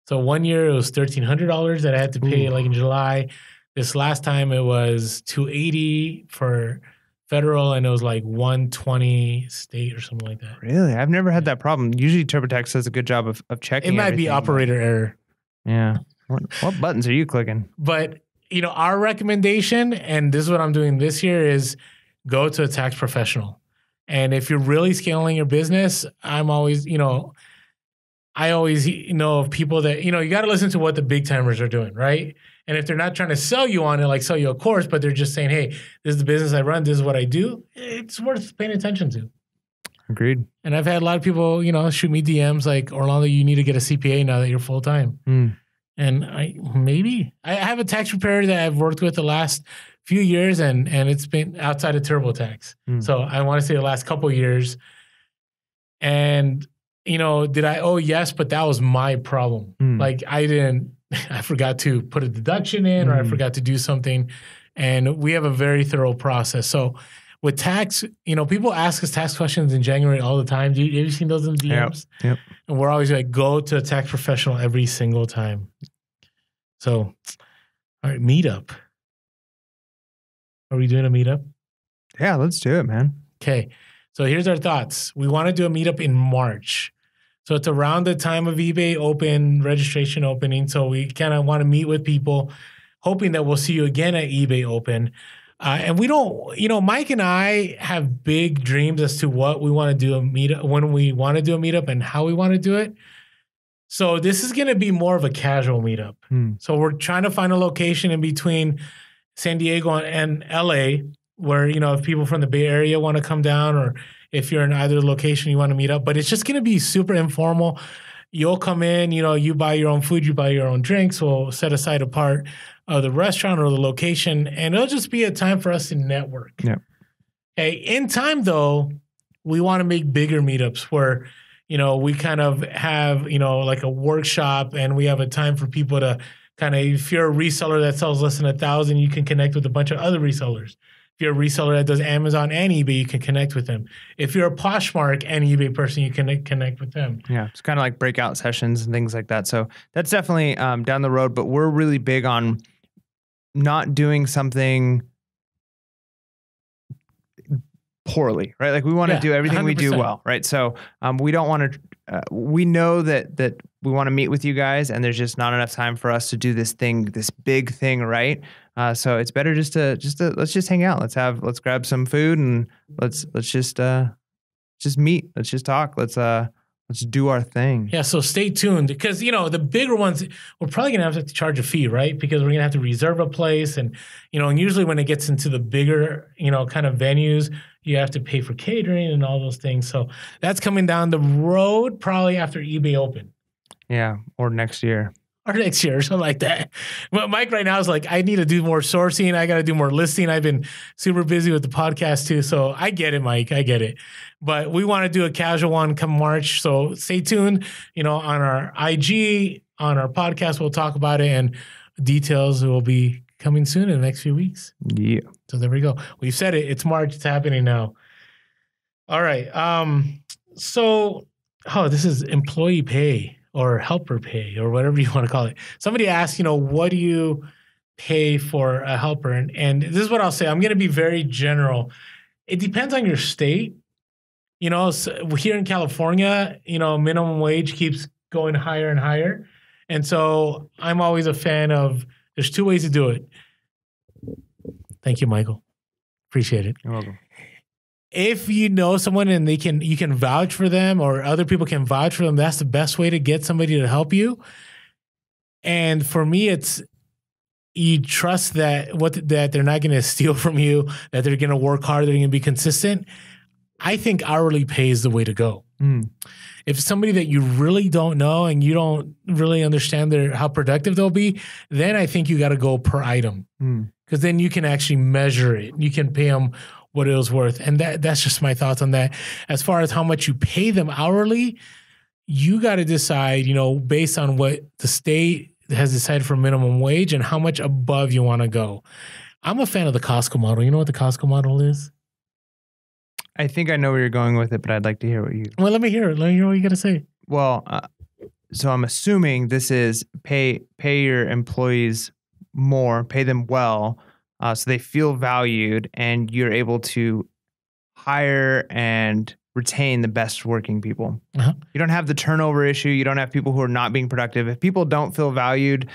So 1 year it was $1,300 that I had to pay like in July. This last time it was $280 for federal, and it was like $120 state or something like that. Really? I've never had that problem. Usually TurboTax does a good job of checking. It might be operator error. Yeah. What buttons are you clicking? But, our recommendation, and this is what I'm doing this year, is go to a tax professional. And if you're really scaling your business, I'm always, I always know of people that, you got to listen to what the big timers are doing, right? And if they're not trying to sell you on it, like sell you a course, but they're just saying, hey, this is the business I run, this is what I do, it's worth paying attention to. Agreed. And I've had a lot of people, shoot me DMs like, Orlando, you need to get a CPA now that you're full time. And I have a tax preparer that I've worked with the last few years, and it's been outside of TurboTax. So I want to say the last couple of years. And, did I owe? Yes, but that was my problem. Like I forgot to put a deduction in, or I forgot to do something. And we have a very thorough process. So with tax, people ask us tax questions in January all the time. Have you seen those in the DMs? Yep. And we're always like, go to a tax professional every single time. So, all right, meetup. Are we doing a meetup? Yeah, let's do it, man. Okay. So here's our thoughts. We want to do a meetup in March. So it's around the time of eBay registration opening. So we kind of want to meet with people, hoping that we'll see you again at eBay Open. And we don't, Mike and I have big dreams as to what we want to do a meetup, when we want to do a meetup and how we want to do it. So this is going to be more of a casual meetup. So we're trying to find a location in between San Diego and LA where, if people from the Bay Area want to come down, or if you're in either location you want to meet up. But it's just going to be super informal. You'll come in, you buy your own food, you buy your own drinks. We'll set aside a part of the restaurant or the location, and it'll just be a time for us to network. Yeah. Okay. In time, though, we want to make bigger meetups where, we kind of have, like a workshop, and we have a time for people to kind of, if you're a reseller that sells less than 1,000, you can connect with a bunch of other resellers. If you're a reseller that does Amazon and eBay, you can connect with them. If you're a Poshmark and eBay person, you can connect with them. Yeah, it's kind of like breakout sessions and things like that. So that's definitely down the road, but we're really big on not doing something poorly, right? Like we want to do everything 100%. We do well, right? So we don't want to, we know that we want to meet with you guys, and there's just not enough time for us to do this big thing, right? So it's better just to let's just hang out. Let's grab some food and let's just meet. Let's just talk. Let's do our thing. Yeah. So stay tuned, because, the bigger ones, we're probably going to have to charge a fee, right? Because we're going to have to reserve a place. And, and usually when it gets into the bigger, kind of venues, you have to pay for catering and all those things. So that's coming down the road, probably after eBay Open. Yeah. Or next year. Or next year, or something like that. But Mike right now is like, I need to do more sourcing. I got to do more listing. I've been super busy with the podcast too. So I get it, Mike. I get it. But we want to do a casual one come March. So stay tuned, on our IG, on our podcast, we'll talk about it, and details will be coming soon in the next few weeks. Yeah. So there we go. We've said it. It's March. It's happening now. All right. This is employee pay, or helper pay, or whatever you want to call it. Somebody asked, what do you pay for a helper? And this is what I'll say. I'm going to be very general. It depends on your state. So here in California, minimum wage keeps going higher and higher. And so I'm always a fan of, there's two ways to do it. Thank you, Michael. Appreciate it. You're welcome. If you know someone and you can vouch for them, or other people can vouch for them, that's the best way to get somebody to help you. And for me, it's, you trust that they're not going to steal from you, that they're going to work hard, they're going to be consistent. I think hourly pay is the way to go. If it's somebody that you really don't know and you don't really understand how productive they'll be, then I think you got to go per item, because then you can actually measure it. You can pay them what it was worth. And that's just my thoughts on that. As far as how much you pay them hourly, you got to decide, based on what the state has decided for minimum wage and how much above you want to go. I'm a fan of the Costco model. You know what the Costco model is? I think I know where you're going with it, but I'd like to hear what you... Well, let me hear it. Let me hear what you got to say. Well, so I'm assuming this is pay your employees more, pay them well, so they feel valued, and you're able to hire and retain the best working people. You don't have the turnover issue. You don't have people who are not being productive. If people don't feel valued,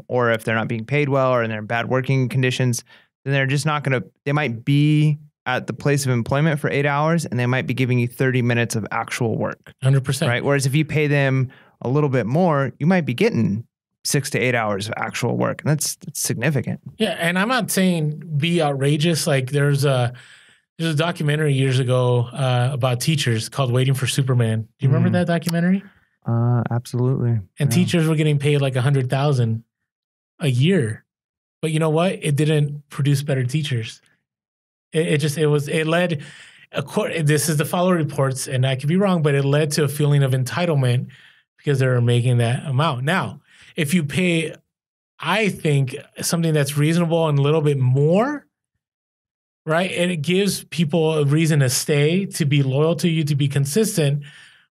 or if they're not being paid well, or they're in bad working conditions, then they're just not going to, they might be at the place of employment for 8 hours, and they might be giving you 30 minutes of actual work. 100%. Right? Whereas if you pay them a little bit more, you might be getting 6 to 8 hours of actual work. And that's significant. Yeah. And I'm not saying be outrageous. Like there's a documentary years ago about teachers called Waiting for Superman. Do you remember that documentary? Absolutely. And teachers were getting paid like $100,000 a year. But you know what? It didn't produce better teachers. It led, this is the follow reports, and I could be wrong, but it led to a feeling of entitlement because they were making that amount. Now, if you pay, I think, something that's reasonable and a little bit more, right? And it gives people a reason to stay, to be loyal to you, to be consistent.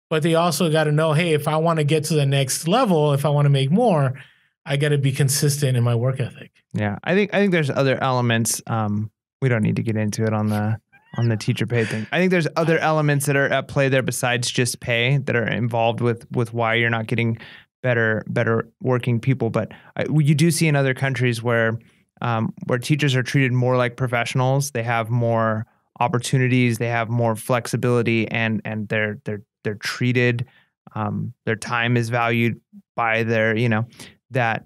But they also got to know, hey, if I want to get to the next level, if I want to make more, I got to be consistent in my work ethic. Yeah, I think there's other elements. We don't need to get into it on the on the teacher pay thing. I think there's other elements that are at play there besides just pay that are involved with why you're not getting better working people. But you do see in other countries where teachers are treated more like professionals. They have more opportunities. They have more flexibility, and they're treated. Their time is valued by their, that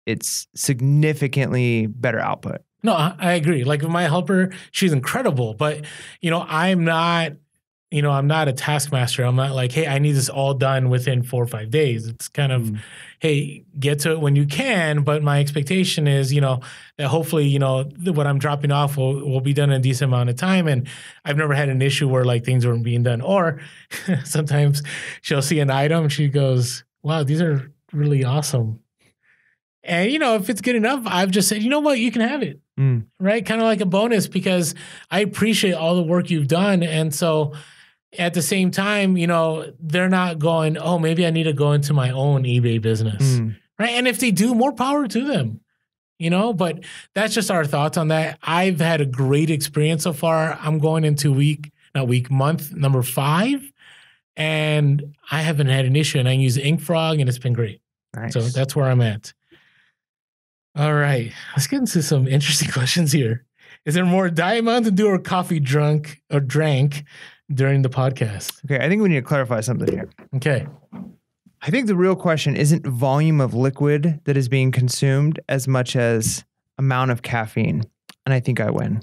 it's significantly better output. No, I agree. Like my helper, she's incredible, but I'm not a taskmaster. I'm not like, hey, I need this all done within 4 or 5 days. It's kind of, hey, get to it when you can. But my expectation is, that hopefully, what I'm dropping off will be done in a decent amount of time. And I've never had an issue where like things weren't being done. Or sometimes she'll see an item, she goes, wow, these are really awesome. And, if it's good enough, I've just said, you know what, you can have it. Right? Kind of like a bonus, because I appreciate all the work you've done. And so at the same time, they're not going, oh, maybe I need to go into my own eBay business. Right? And if they do, more power to them. But that's just our thoughts on that. I've had a great experience so far. I'm going into month number 5, and I haven't had an issue. And I use InkFrog, and it's been great. Nice. So that's where I'm at. All right, let's get into some interesting questions here. Is there more Diet Mountain Dew or coffee drank during the podcast? Okay, I think we need to clarify something here. Okay. I think the real question isn't volume of liquid that is being consumed as much as amount of caffeine. And I think I win.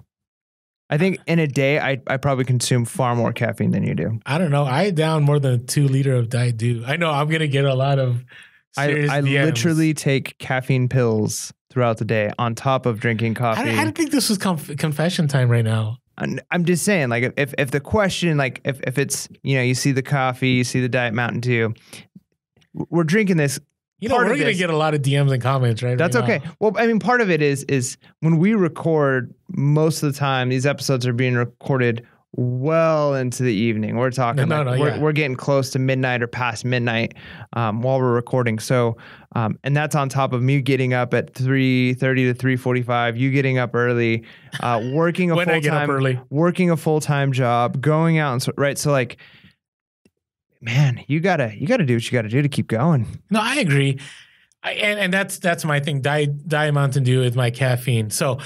I think in a day, I probably consume far more caffeine than you do. I don't know. I down more than 2 liters of Diet Dew. I know I'm going to get a lot of serious I DMs. literally take caffeine pills throughout the day on top of drinking coffee. I don't think this was confession time right now. I'm just saying, like, if the question, like, if it's, you see the coffee, you see the Diet Mountain Dew, we're drinking this. We're going to get a lot of DMs and comments, right? That's okay. Well, I mean, part of it is when we record, most of the time, these episodes are being recorded well into the evening. We're talking we're getting close to midnight or past midnight while we're recording. So, and that's on top of me getting up at 3:30 to 3:45. You getting up early, working a full-time job, going out and right. So like, man, you gotta do what you gotta do to keep going. No, I agree. And that's my thing. Diet Mountain Dew is my caffeine. So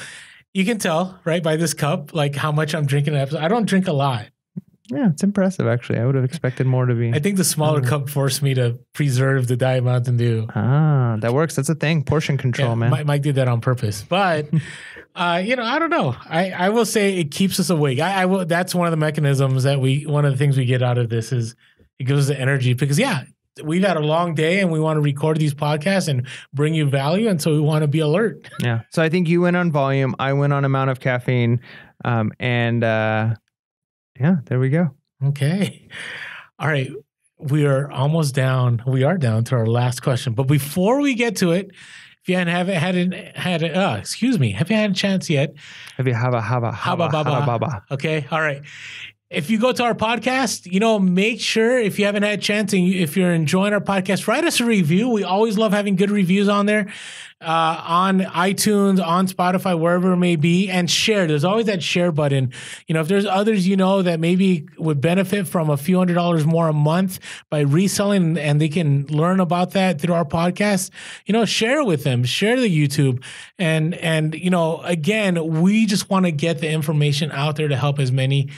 you can tell, right, by this cup, like how much I'm drinking an episode. I don't drink a lot. Yeah, it's impressive, actually. I would have expected more to be. I think the smaller cup forced me to preserve the Diet Mountain Dew. Ah, that works. That's a thing. Portion control, man. Mike did that on purpose. But, I don't know. I will say it keeps us awake. That's one of the mechanisms one of the things we get out of this is it gives us the energy because, we've had a long day and we want to record these podcasts and bring you value. And so we want to be alert. Yeah. So I think you went on volume. I went on amount of caffeine. There we go. Okay. All right. We are almost down. We are down to our last question. But before we get to it, if you haven't had a chance yet. Have you have Okay. All right. If you go to our podcast, make sure if you haven't had a chance and if you're enjoying our podcast, write us a review. We always love having good reviews on there, on iTunes, on Spotify, wherever it may be, and share. There's always that share button. If there's others that maybe would benefit from a few $100s more a month by reselling and they can learn about that through our podcast, share it with them, share the YouTube. And again, we just want to get the information out there to help as many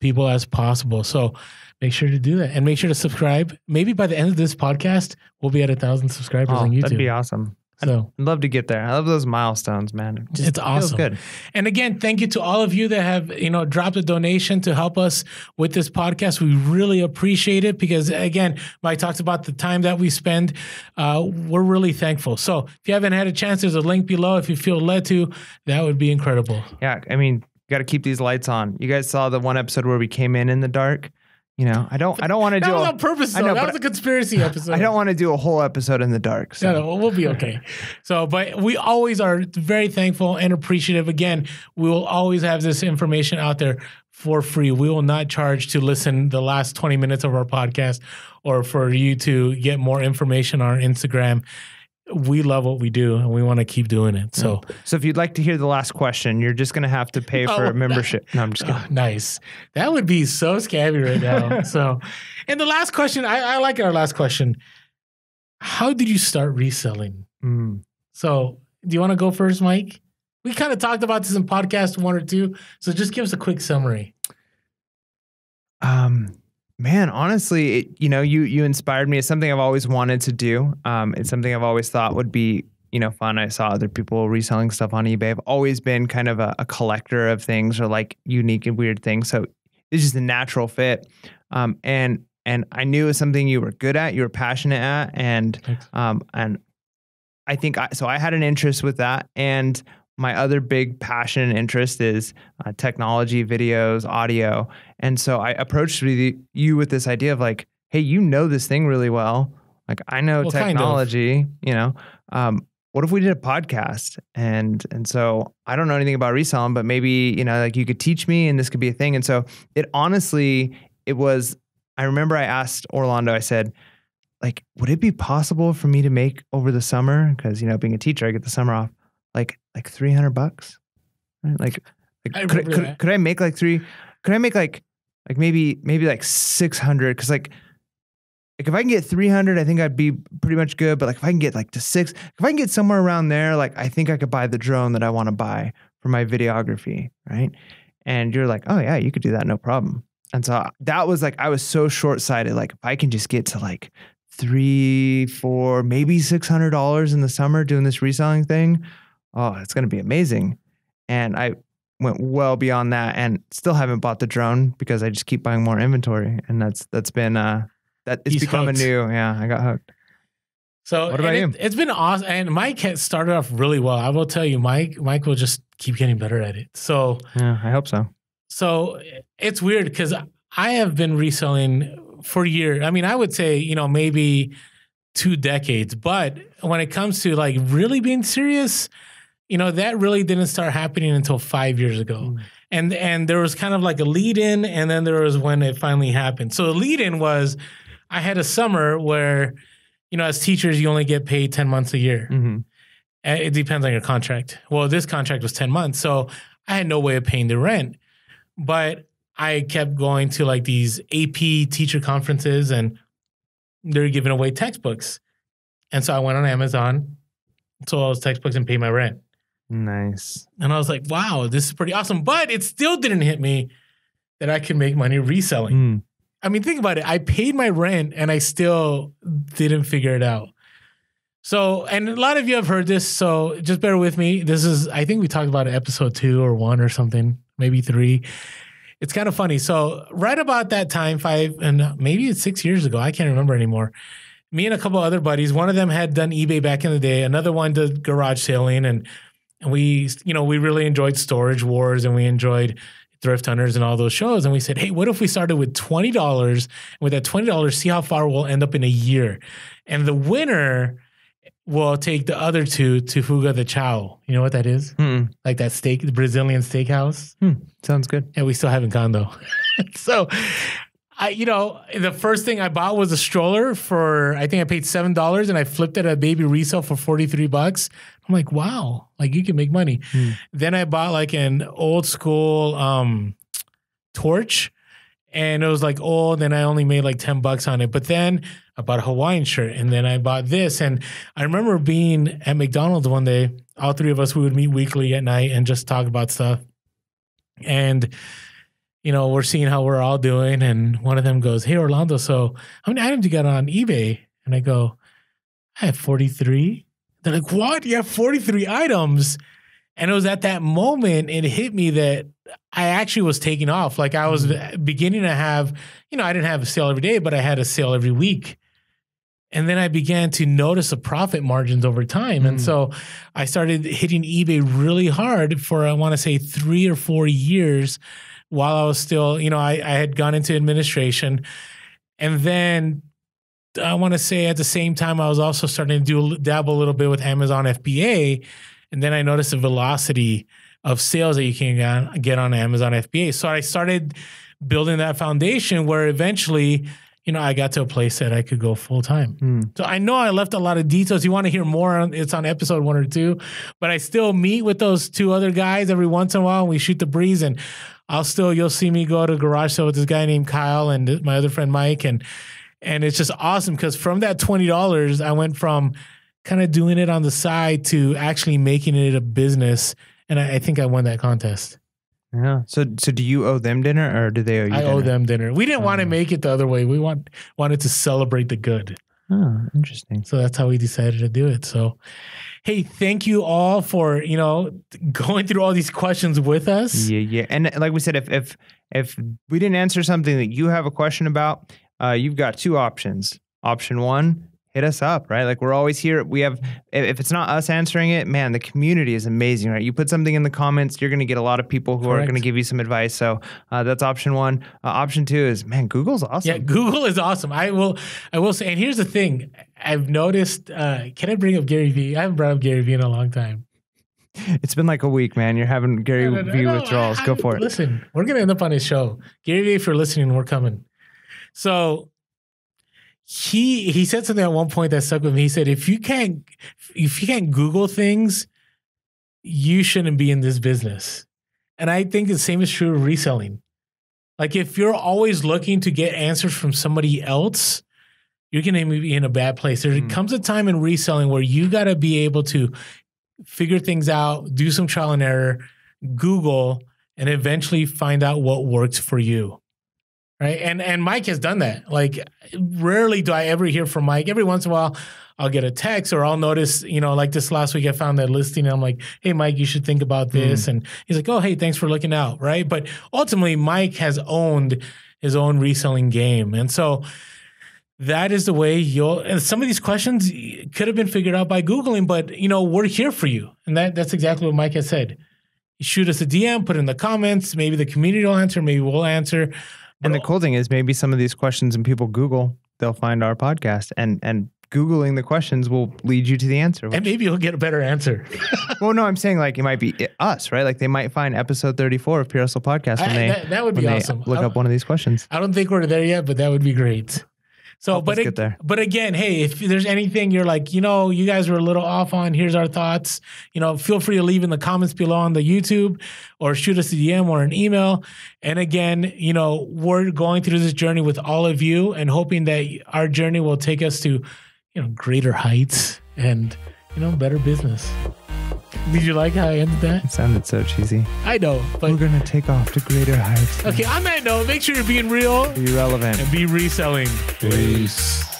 people as possible. So make sure to do that and make sure to subscribe. Maybe by the end of this podcast, we'll be at 1,000 subscribers on YouTube. That'd be awesome. So I'd love to get there. I love those milestones, man. It's awesome. Feels good. And again, thank you to all of you that have, dropped a donation to help us with this podcast. We really appreciate it because again, Mike talks about the time that we spend. We're really thankful. So if you haven't had a chance, there's a link below. If you feel led to, that would be incredible. Yeah. I mean, got to keep these lights on. You guys saw the one episode where we came in the dark. I don't want to do. That was on purpose. Though. That was a conspiracy episode. I don't want to do a whole episode in the dark. So. No, we'll be okay. But we always are very thankful and appreciative. Again, we will always have this information out there for free. We will not charge to listen the last 20 minutes of our podcast or for you to get more information on our Instagram. we love what we do and we want to keep doing it. So, if you'd like to hear the last question, you're just going to have to pay for a membership. No, I'm just kidding. Nice. That would be so scammy right now. So, and the last question, I like our last question. How did you start reselling? So, do you want to go first, Mike? We kind of talked about this in podcast 1 or 2. So just give us a quick summary. Man, honestly, you inspired me. It's something I've always wanted to do. It's something I've always thought would be, fun. I saw other people reselling stuff on eBay. I've always been kind of a collector of things or like unique and weird things. So it's just a natural fit. And I knew it was something you were good at, you were passionate at. And I think I had an interest with that. And my other big passion and interest is technology, videos, audio. And so I approached you with this idea of like, hey, this thing really well. Like I know technology, what if we did a podcast? And so I don't know anything about reselling, but maybe, like you could teach me and this could be a thing. And so I remember I asked Orlando, I said, like, would it be possible for me to make over the summer? Because, being a teacher, I get the summer off. Like $300, right? Could I make maybe like 600? Cause like if I can get 300, I think I'd be pretty much good. But like if I can get like to 6, if I can get somewhere around there, like I think I could buy the drone that I want to buy for my videography. Right. And you're like, oh yeah, you could do that. No problem. And so that was like, I was so short-sighted. Like if I can just get to like $300, $400, maybe $600 in the summer doing this reselling thing, oh, it's going to be amazing. And I went well beyond that and still haven't bought the drone because I just keep buying more inventory. And that's been, it's become hooked. I got hooked. So what about you? It's been awesome. And Mike had started off really well. I will tell you, Mike will just keep getting better at it. So yeah, I hope so. So it's weird because I have been reselling for years. I mean, I would say, maybe 2 decades, but when it comes to like really being serious, that really didn't start happening until 5 years ago. And there was kind of like a lead in, and then there was when it finally happened. So the lead in was I had a summer where, as teachers, you only get paid 10 months a year. Mm-hmm. It depends on your contract. Well, this contract was 10 months. So I had no way of paying the rent, but I kept going to like these AP teacher conferences and they're giving away textbooks. And so I went on Amazon, sold all those textbooks and paid my rent. Nice. And I was like, wow, this is pretty awesome. But it still didn't hit me that I could make money reselling. I mean, think about it. I paid my rent and I still didn't figure it out. So, and a lot of you have heard this, so just bear with me. This is, I think we talked about it episode 2 or 1 or something, maybe 3. It's kind of funny. So right about that time, 5 and maybe it's 6 years ago, I can't remember anymore. Me and a couple other buddies, one of them had done eBay back in the day. Another one did garage selling. And we, we really enjoyed Storage Wars and we enjoyed Thrift Hunters and all those shows. And we said, hey, what if we started with $20? And with that $20, see how far we'll end up in a year. And the winner will take the other 2 to Fuga de Chao. You know what that is? Like that steak, the Brazilian steakhouse. Sounds good. And we still haven't gone though. So the first thing I bought was a stroller for, I think I paid $7 and I flipped it at a baby resale for $43. I'm like, wow, like you can make money. Then I bought like an old school torch and it was like old and I only made like $10 on it. But then I bought a Hawaiian shirt and then I bought this. And I remember being at McDonald's one day, all 3 of us, we would meet weekly at night and just talk about stuff. And we're seeing how we're all doing. And one of them goes, hey, Orlando, so how many items you got on eBay? And I go, I have 43. They're like, what? You have 43 items? And it was at that moment, it hit me that I actually was taking off. Like I was beginning to have, I didn't have a sale every day, but I had a sale every week. And then I began to notice the profit margins over time. And so I started hitting eBay really hard for, I want to say 3 or 4 years while I was still, I had gone into administration. And then I want to say at the same time, I was also starting to dabble a little bit with Amazon FBA. And then I noticed the velocity of sales that you can get on Amazon FBA. So I started building that foundation where eventually, I got to a place that I could go full time. So I know I left a lot of details. You want to hear more? It's on episode 1 or 2, but I still meet with those 2 other guys every once in a while. And we shoot the breeze, and you'll see me go to a garage sale with this guy named Kyle and my other friend Mike. And it's just awesome because from that $20, I went from kind of doing it on the side to actually making it a business. And I think I won that contest. Yeah. So do you owe them dinner, or do they owe you dinner? I owe them dinner. We didn't want to make it the other way. We wanted to celebrate the good. Oh, interesting. So that's how we decided to do it. So, hey, thank you all for, going through all these questions with us. Yeah. And like we said, if we didn't answer something that you have a question about, you've got 2 options. Option 1, hit us up, right? Like, we're always here. We have, if it's not us answering it, man, the community is amazing, right? You put something in the comments, you're going to get a lot of people who are going to give you some advice. So that's option 1. Option 2 is, man, Google's awesome. Yeah, Google is awesome. I will say, and here's the thing. I've noticed, can I bring up Gary Vee? I haven't brought up Gary Vee in a long time. It's been like a week, man. You're having Gary Vee withdrawals. Go for it. Listen, we're going to end up on his show. Gary Vee, if you're listening, we're coming. So he said something at one point that stuck with me. He said, if you can't Google things, you shouldn't be in this business. And I think the same is true of reselling. Like, if you're always looking to get answers from somebody else, you're going to be in a bad place. There comes a time in reselling where you got to be able to figure things out, do some trial and error, Google, and eventually find out what works for you. Right. And Mike has done that. Like, rarely do I ever hear from Mike. Every once in a while, I'll get a text, or I'll notice, like this last week, I found that listing and I'm like, hey, Mike, you should think about this. And he's like, oh, hey, thanks for looking out. Right. But ultimately, Mike has owned his own reselling game. And so that is the way and some of these questions could have been figured out by Googling, but, we're here for you. And that's exactly what Mike has said. You shoot us a DM, put it in the comments. Maybe the community will answer. Maybe we'll answer. And the cool thing is, maybe some of these questions, and people Google, they'll find our podcast, and Googling the questions will lead you to the answer. And maybe you'll get a better answer. Well, no, I'm saying, like, it might be us, right? Like, they might find episode 34 of Pure Hustle Podcast when that would be awesome. Look up one of these questions. I don't think we're there yet, but that would be great. So, but again, hey, if there's anything you're like, you guys were a little off on, here's our thoughts, feel free to leave in the comments below on the YouTube, or shoot us a DM or an email. And again, we're going through this journey with all of you, and hoping that our journey will take us to, greater heights and, better business. Did you like how I ended that? It sounded so cheesy. I know, but we're going to take off to greater heights. Okay, on that note, make sure you're being real, be relevant, and be reselling. Peace.